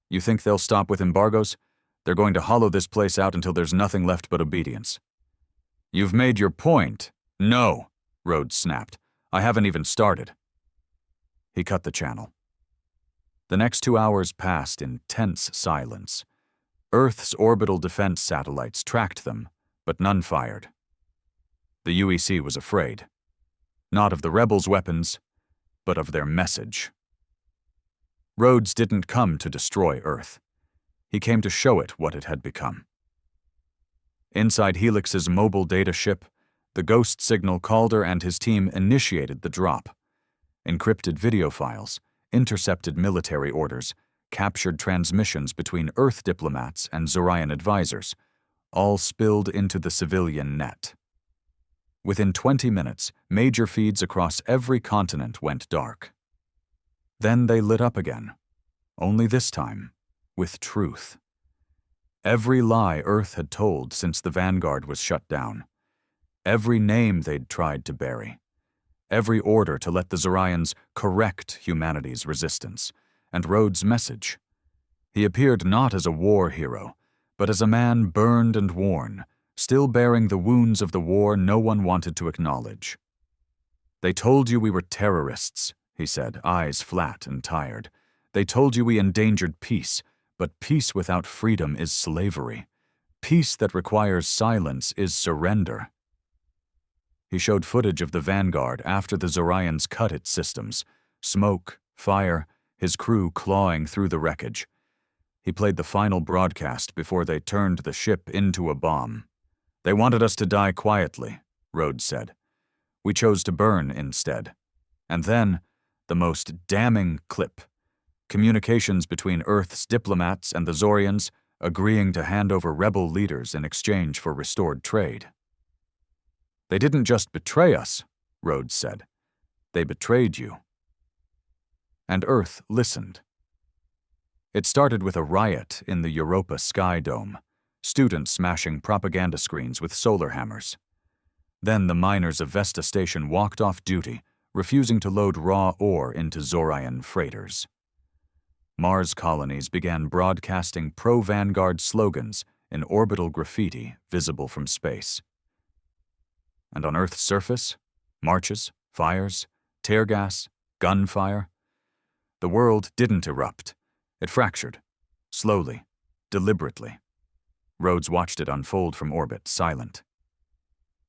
You think they'll stop with embargoes? They're going to hollow this place out until there's nothing left but obedience." "You've made your point." "No," Rhodes snapped. "I haven't even started." He cut the channel. The next 2 hours passed in tense silence. Earth's orbital defense satellites tracked them, but none fired. The UEC was afraid. Not of the rebels' weapons, but of their message. Rhodes didn't come to destroy Earth. He came to show it what it had become. Inside Helix's mobile data ship, the ghost signal Calder and his team initiated the drop. Encrypted video files, intercepted military orders, captured transmissions between Earth diplomats and Zoran advisors, all spilled into the civilian net. Within 20 minutes, major feeds across every continent went dark. Then they lit up again, only this time, with truth. Every lie Earth had told since the Vanguard was shut down. Every name they'd tried to bury. Every order to let the Zorans correct humanity's resistance. And Rhodes' message. He appeared not as a war hero, but as a man burned and worn, still bearing the wounds of the war no one wanted to acknowledge. They told you we were terrorists, he said, eyes flat and tired. They told you we endangered peace, but peace without freedom is slavery. Peace that requires silence is surrender. He showed footage of the Vanguard after the Zorans cut its systems. Smoke, fire, his crew clawing through the wreckage. He played the final broadcast before they turned the ship into a bomb. They wanted us to die quietly, Rhodes said. We chose to burn instead. And then, the most damning clip. Communications between Earth's diplomats and the Zorans agreeing to hand over rebel leaders in exchange for restored trade. They didn't just betray us, Rhodes said. They betrayed you. And Earth listened. It started with a riot in the Europa Sky Dome, students smashing propaganda screens with solar hammers. Then the miners of Vesta Station walked off duty, refusing to load raw ore into Zoran freighters. Mars colonies began broadcasting pro-Vanguard slogans in orbital graffiti visible from space. And on Earth's surface, marches, fires, tear gas, gunfire. The world didn't erupt. It fractured, slowly, deliberately. Rhodes watched it unfold from orbit, silent.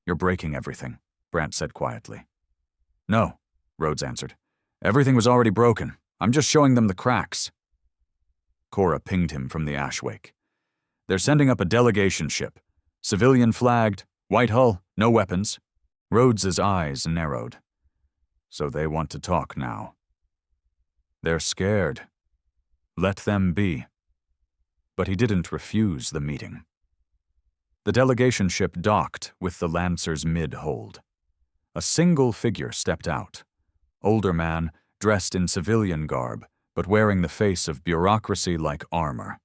You're breaking everything, Brant said quietly. No, Rhodes answered. Everything was already broken. I'm just showing them the cracks. Cora pinged him from the ash wake. They're sending up a delegation ship. Civilian flagged, white hull, no weapons. Rhodes's eyes narrowed. So they want to talk now. They're scared. Let them be. But he didn't refuse the meeting. The delegation ship docked with the Lancer's mid-hold. A single figure stepped out. Older man, dressed in civilian garb, but wearing the face of bureaucracy like armor.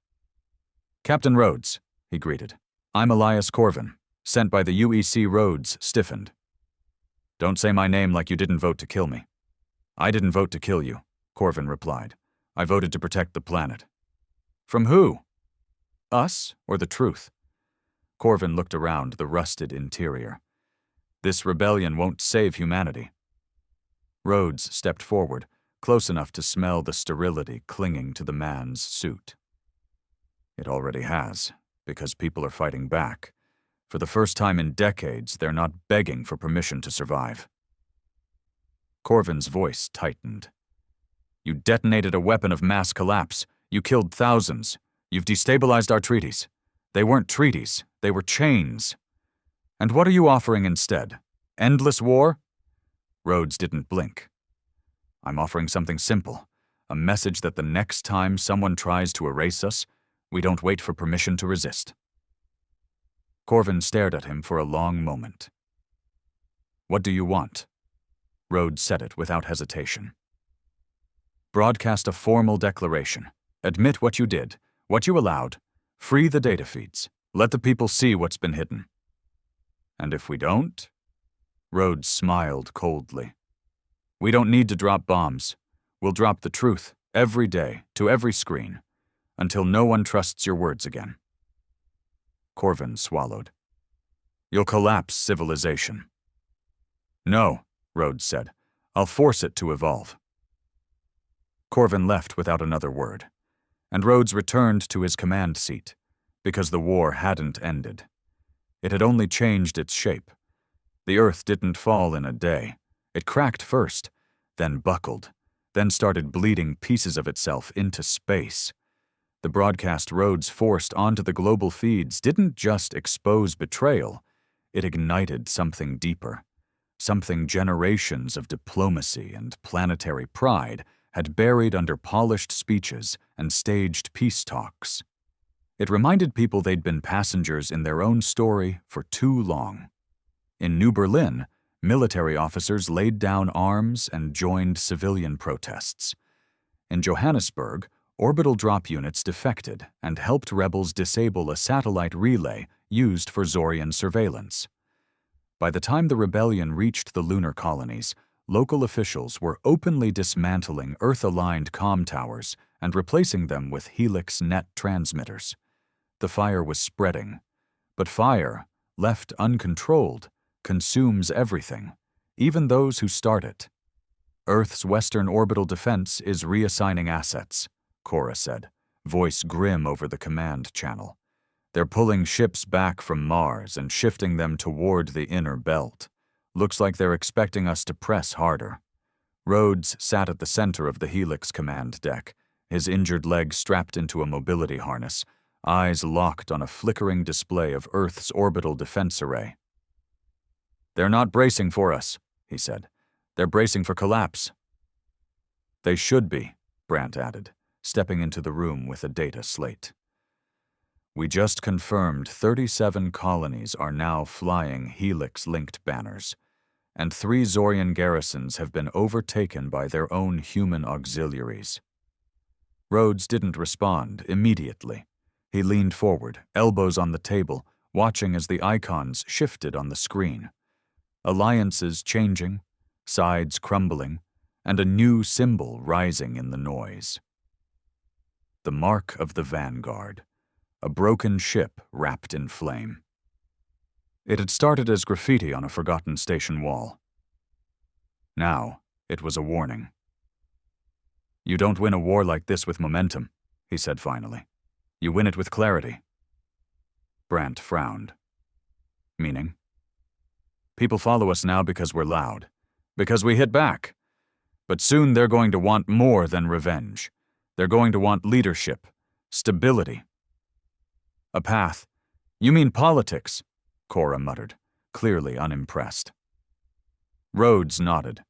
Captain Rhodes, he greeted. I'm Elias Corvin, sent by the UEC. Rhodes stiffened. Don't say my name like you didn't vote to kill me. I didn't vote to kill you, Corvin replied. I voted to protect the planet. From who? Us or the truth? Corvin looked around the rusted interior. This rebellion won't save humanity. Rhodes stepped forward, close enough to smell the sterility clinging to the man's suit. It already has, because people are fighting back. For the first time in decades, they're not begging for permission to survive. Corvin's voice tightened. You detonated a weapon of mass collapse. You killed thousands. You've destabilized our treaties. They weren't treaties, they were chains. And what are you offering instead? Endless war? Rhodes didn't blink. I'm offering something simple, a message that the next time someone tries to erase us, we don't wait for permission to resist. Corvin stared at him for a long moment. What do you want? Rhodes said it without hesitation. Broadcast a formal declaration. Admit what you did, what you allowed. Free the data feeds. Let the people see what's been hidden. And if we don't? Rhodes smiled coldly. We don't need to drop bombs. We'll drop the truth, every day, to every screen, until no one trusts your words again. Corvin swallowed. You'll collapse civilization. No, Rhodes said. I'll force it to evolve. Corvin left without another word, and Rhodes returned to his command seat, because the war hadn't ended. It had only changed its shape. The Earth didn't fall in a day. It cracked first, then buckled, then started bleeding pieces of itself into space. The broadcast Rhodes forced onto the global feeds didn't just expose betrayal, it ignited something deeper, something generations of diplomacy and planetary pride had buried under polished speeches and staged peace talks. It reminded people they'd been passengers in their own story for too long. In New Berlin, military officers laid down arms and joined civilian protests. In Johannesburg, orbital drop units defected and helped rebels disable a satellite relay used for Zorian surveillance. By the time the rebellion reached the lunar colonies, local officials were openly dismantling Earth-aligned comm towers and replacing them with Helix net transmitters. The fire was spreading, but fire, left uncontrolled, consumes everything, even those who start it. Earth's Western Orbital Defense is reassigning assets, Cora said, voice grim over the command channel. They're pulling ships back from Mars and shifting them toward the inner belt. Looks like they're expecting us to press harder. Rhodes sat at the center of the Helix command deck, his injured leg strapped into a mobility harness, eyes locked on a flickering display of Earth's orbital defense array. "They're not bracing for us," he said. "They're bracing for collapse." "They should be," Brandt added, stepping into the room with a data slate. "We just confirmed 37 colonies are now flying Helix-linked banners, and 3 Zorian garrisons have been overtaken by their own human auxiliaries." Rhodes didn't respond immediately. He leaned forward, elbows on the table, watching as the icons shifted on the screen. Alliances changing, sides crumbling, and a new symbol rising in the noise. The mark of the Vanguard, a broken ship wrapped in flame. It had started as graffiti on a forgotten station wall. Now, it was a warning. "You don't win a war like this with momentum," he said finally. "You win it with clarity." Brandt frowned. "Meaning?" "People follow us now because we're loud, because we hit back. But soon they're going to want more than revenge. They're going to want leadership, stability. A path. You mean politics," Cora muttered, clearly unimpressed. Rhodes nodded.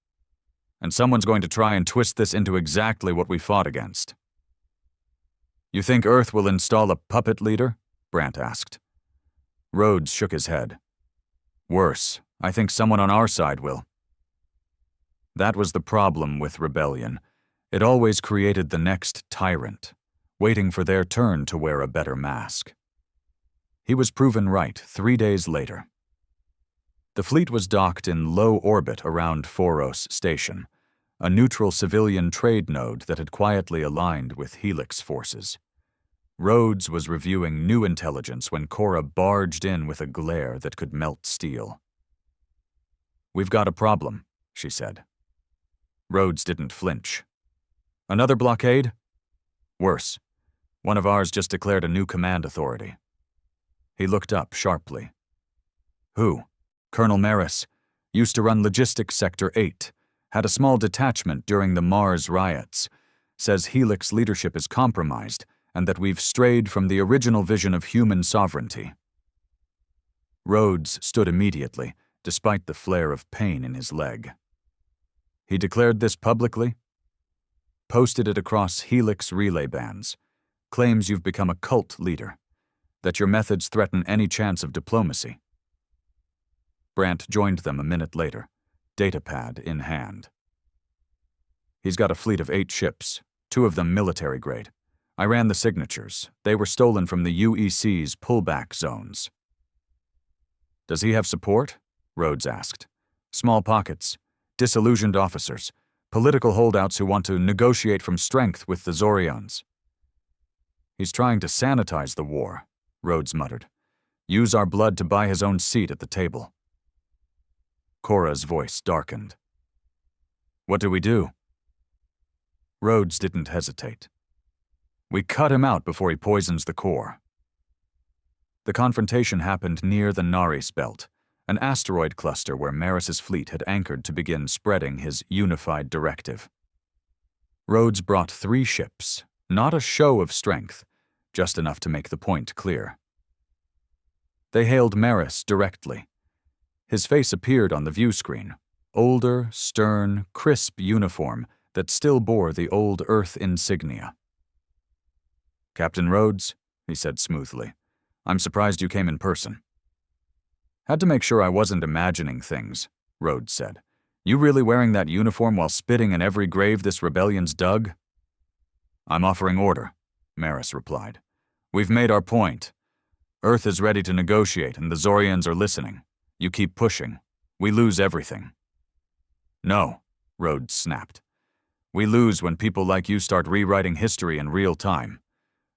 "And someone's going to try and twist this into exactly what we fought against." "You think Earth will install a puppet leader?" Brandt asked. Rhodes shook his head. "Worse, I think someone on our side will." That was the problem with rebellion. It always created the next tyrant, waiting for their turn to wear a better mask. He was proven right 3 days later. The fleet was docked in low orbit around Foros Station, a neutral civilian trade node that had quietly aligned with Helix forces. Rhodes was reviewing new intelligence when Cora barged in with a glare that could melt steel. "We've got a problem," she said. Rhodes didn't flinch. "Another blockade?" "Worse. One of ours just declared a new command authority." He looked up sharply. "Who?" "Colonel Maris. Used to run Logistics Sector 8. Had a small detachment during the Mars riots. Says Helix leadership is compromised and that we've strayed from the original vision of human sovereignty." Rhodes stood immediately, despite the flare of pain in his leg. "He declared this publicly?" "Posted it across Helix relay bands. Claims you've become a cult leader. That your methods threaten any chance of diplomacy." Brandt joined them a minute later, datapad in hand. "He's got a fleet of 8 ships, 2 of them military grade. I ran the signatures. They were stolen from the UEC's pullback zones." "Does he have support?" Rhodes asked. "Small pockets, disillusioned officers, political holdouts who want to negotiate from strength with the Zorans." "He's trying to sanitize the war," Rhodes muttered. "Use our blood to buy his own seat at the table." Cora's voice darkened. "What do we do?" Rhodes didn't hesitate. "We cut him out before he poisons the core." The confrontation happened near the Naris belt, an asteroid cluster where Maris's fleet had anchored to begin spreading his unified directive. Rhodes brought 3 ships, not a show of strength, just enough to make the point clear. They hailed Maris directly. His face appeared on the view screen, older, stern, crisp uniform that still bore the old Earth insignia. "Captain Rhodes," he said smoothly, "I'm surprised you came in person." "Had to make sure I wasn't imagining things," Rhodes said. "You really wearing that uniform while spitting in every grave this rebellion's dug?" "I'm offering order," Maris replied. "We've made our point. Earth is ready to negotiate and the Zorians are listening. You keep pushing. We lose everything." "No," Rhodes snapped. "We lose when people like you start rewriting history in real time.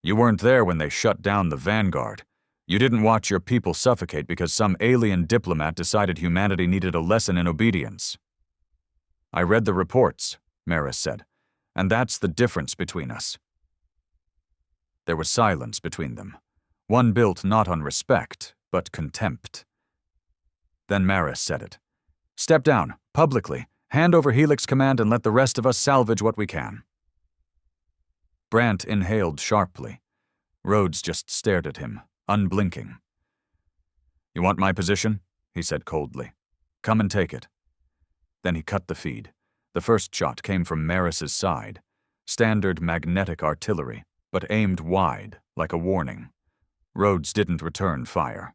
You weren't there when they shut down the Vanguard. You didn't watch your people suffocate because some alien diplomat decided humanity needed a lesson in obedience. I read the reports, Maris said, and that's the difference between us. There was silence between them, one built not on respect, but contempt. Then Maris said it. Step down, publicly, hand over Helix Command and let the rest of us salvage what we can. Brant inhaled sharply. Rhodes just stared at him, unblinking. You want my position? He said coldly. Come and take it. Then he cut the feed. The first shot came from Maris's side. Standard magnetic artillery, but aimed wide, like a warning. Rhodes didn't return fire.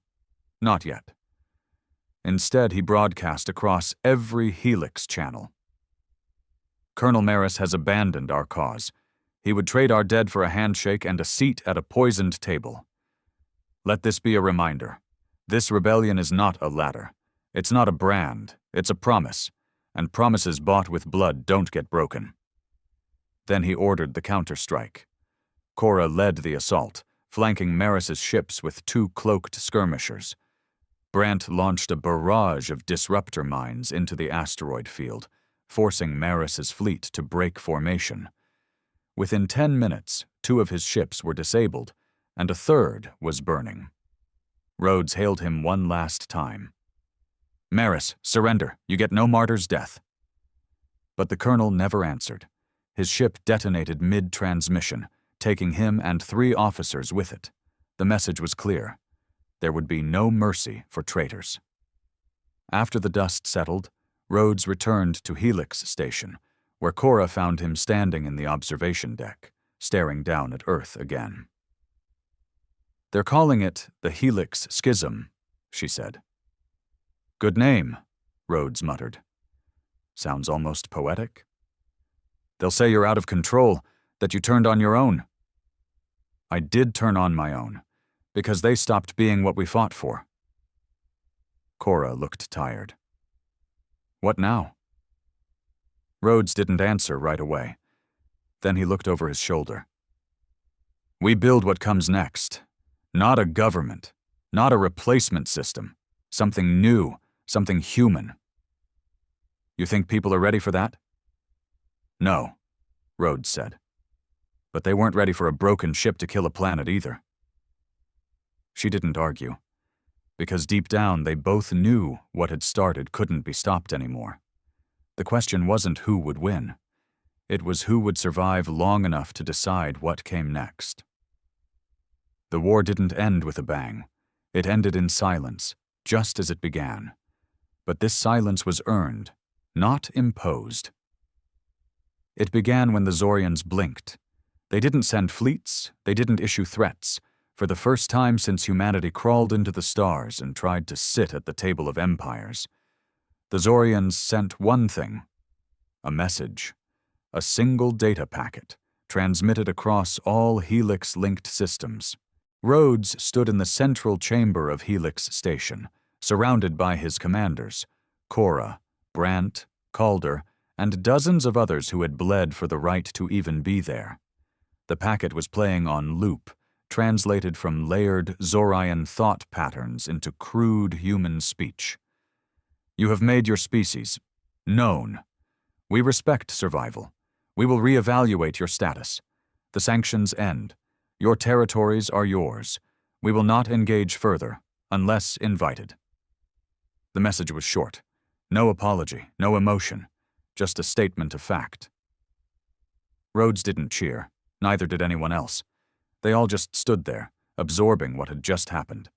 Not yet. Instead, he broadcast across every Helix channel. Colonel Maris has abandoned our cause. He would trade our dead for a handshake and a seat at a poisoned table. Let this be a reminder. This rebellion is not a ladder. It's not a brand. It's a promise. And promises bought with blood don't get broken. Then he ordered the counterstrike. Cora led the assault, flanking Maris's ships with 2 cloaked skirmishers. Brant launched a barrage of disruptor mines into the asteroid field, forcing Maris's fleet to break formation. Within 10 minutes, 2 of his ships were disabled, and a third was burning. Rhodes hailed him one last time. Maris, surrender. You get no martyr's death. But the colonel never answered. His ship detonated mid-transmission, taking him and 3 officers with it. The message was clear. There would be no mercy for traitors. After the dust settled, Rhodes returned to Helix Station, where Cora found him standing in the observation deck, staring down at Earth again. They're calling it the Helix Schism, she said. Good name, Rhodes muttered. Sounds almost poetic. They'll say you're out of control, that you turned on your own. I did turn on my own, because they stopped being what we fought for. Cora looked tired. What now? Rhodes didn't answer right away. Then he looked over his shoulder. We build what comes next. Not a government, not a replacement system. Something new, something human. You think people are ready for that? No, Rhodes said. But they weren't ready for a broken ship to kill a planet either. She didn't argue, because deep down they both knew what had started couldn't be stopped anymore. The question wasn't who would win. It was who would survive long enough to decide what came next. The war didn't end with a bang. It ended in silence, just as it began. But this silence was earned, not imposed. It began when the Zorans blinked. They didn't send fleets, they didn't issue threats. For the first time since humanity crawled into the stars and tried to sit at the table of empires, the Zorans sent one thing, a message, a single data packet, transmitted across all Helix-linked systems. Rhodes stood in the central chamber of Helix Station, surrounded by his commanders, Cora, Brant, Calder, and dozens of others who had bled for the right to even be there. The packet was playing on loop, translated from layered Zoran thought patterns into crude human speech. You have made your species known. We respect survival. We will reevaluate your status. The sanctions end. Your territories are yours. We will not engage further, unless invited. The message was short. No apology, no emotion, just a statement of fact. Rhodes didn't cheer, neither did anyone else. They all just stood there, absorbing what had just happened.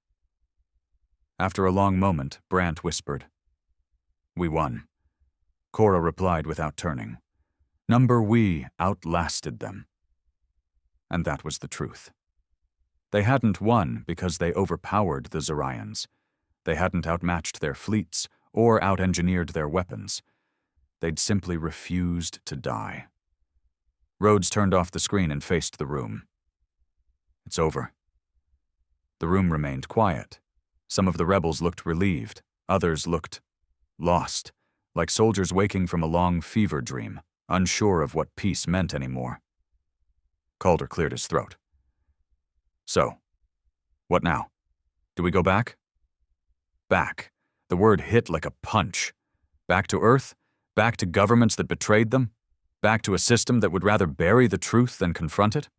After a long moment, Brant whispered, We won. Cora replied without turning. Number we outlasted them. And that was the truth. They hadn't won because they overpowered the Zorans. They hadn't outmatched their fleets or out-engineered their weapons. They'd simply refused to die. Rhodes turned off the screen and faced the room. It's over. The room remained quiet. Some of the rebels looked relieved. Others looked lost, like soldiers waking from a long fever dream, unsure of what peace meant anymore. Calder cleared his throat. So, what now? Do we go back? Back. The word hit like a punch. Back to Earth? Back to governments that betrayed them? Back to a system that would rather bury the truth than confront it?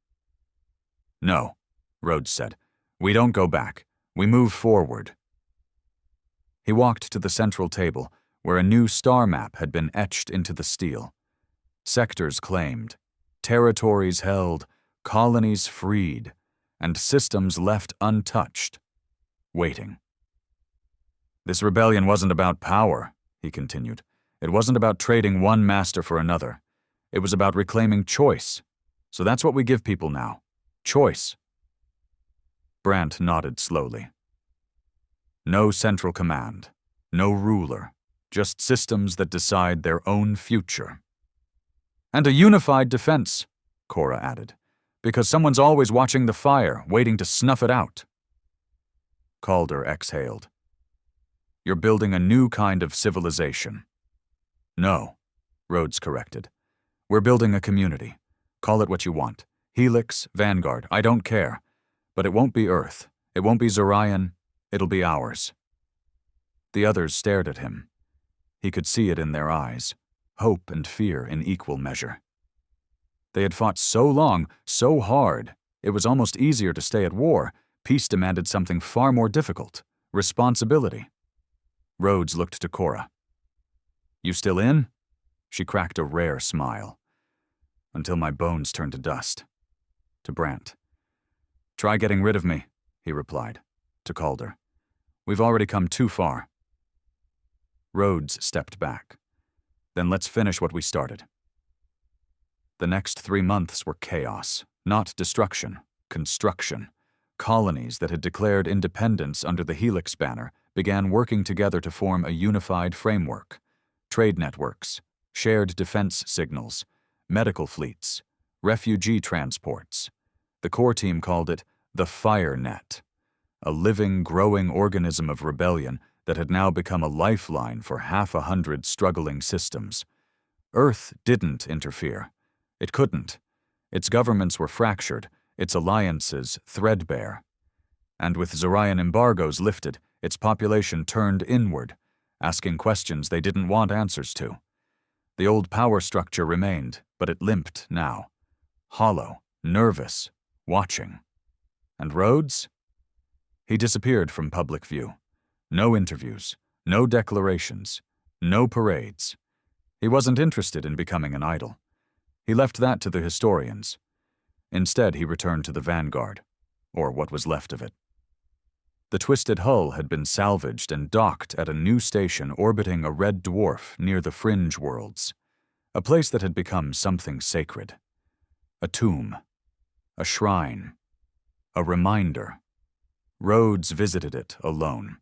No, Rhodes said. We don't go back. We move forward. He walked to the central table, where a new star map had been etched into the steel. Sectors claimed, territories held, colonies freed, and systems left untouched, waiting. This rebellion wasn't about power, he continued. It wasn't about trading one master for another. It was about reclaiming choice. So that's what we give people now. Choice. Brant nodded slowly. No central command, no ruler, just systems that decide their own future. And a unified defense, Cora added, because someone's always watching the fire, waiting to snuff it out. Calder exhaled. You're building a new kind of civilization. No, Rhodes corrected. We're building a community. Call it what you want. Helix, Vanguard, I don't care. But it won't be Earth. It won't be Zorion. It'll be ours. The others stared at him. He could see it in their eyes, hope and fear in equal measure. They had fought so long, so hard, it was almost easier to stay at war. Peace demanded something far more difficult, responsibility. Rhodes looked to Cora. You still in? She cracked a rare smile. Until my bones turn to dust. To Brant. Try getting rid of me, he replied. To Calder. We've already come too far. Rhodes stepped back. Then let's finish what we started. The next 3 months were chaos, not destruction, construction. Colonies that had declared independence under the Helix banner began working together to form a unified framework. Trade networks, shared defense signals, medical fleets, refugee transports. The core team called it the Fire Net, a living, growing organism of rebellion that had now become a lifeline for 100 struggling systems. Earth didn't interfere. It couldn't. Its governments were fractured, its alliances threadbare. And with Zorion embargoes lifted, its population turned inward, asking questions they didn't want answers to. The old power structure remained, but it limped now. Hollow, nervous, watching. And Rhodes? He disappeared from public view. No interviews, no declarations, no parades. He wasn't interested in becoming an idol. He left that to the historians. Instead, he returned to the Vanguard, or what was left of it. The twisted hull had been salvaged and docked at a new station orbiting a red dwarf near the Fringe Worlds, a place that had become something sacred. A tomb, a shrine, a reminder. Rhodes visited it alone.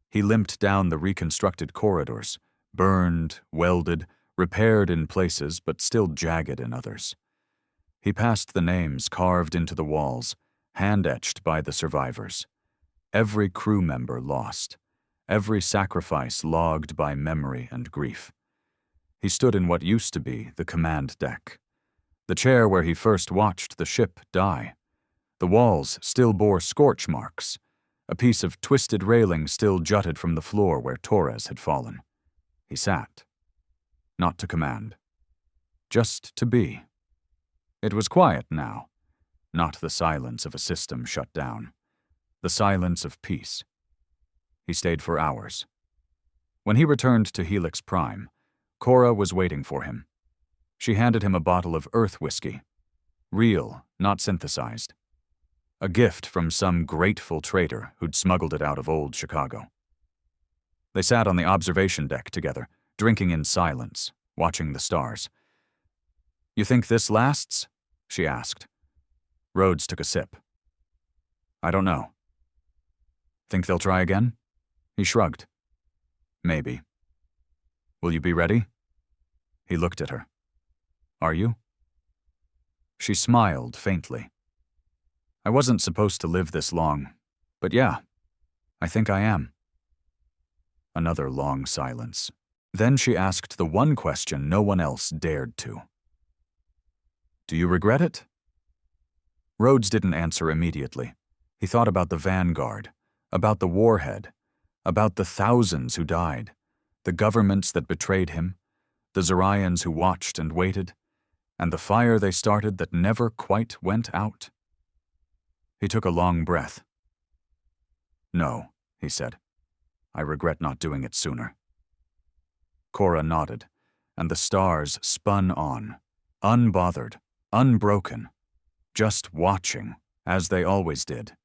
He limped down the reconstructed corridors, burned, welded, repaired in places but still jagged in others. He passed the names carved into the walls, hand-etched by the survivors. Every crew member lost, every sacrifice logged by memory and grief. He stood in what used to be the command deck, the chair where he first watched the ship die. The walls still bore scorch marks. A piece of twisted railing still jutted from the floor where Torres had fallen. He sat. Not to command. Just to be. It was quiet now. Not the silence of a system shut down. The silence of peace. He stayed for hours. When he returned to Helix Prime, Cora was waiting for him. She handed him a bottle of Earth whiskey. Real, not synthesized. A gift from some grateful trader who'd smuggled it out of old Chicago. They sat on the observation deck together, drinking in silence, watching the stars. You think this lasts? She asked. Rhodes took a sip. I don't know. Think they'll try again? He shrugged. Maybe. Will you be ready? He looked at her. Are you? She smiled faintly. I wasn't supposed to live this long, but yeah, I think I am. Another long silence. Then she asked the one question no one else dared to. Do you regret it? Rhodes didn't answer immediately. He thought about the Vanguard, About the warhead, about the thousands who died, the governments that betrayed him, the Zorans who watched and waited, and the fire they started that never quite went out. He took a long breath. "No," he said. "I regret not doing it sooner." Cora nodded, and the stars spun on, unbothered, unbroken, just watching, as they always did.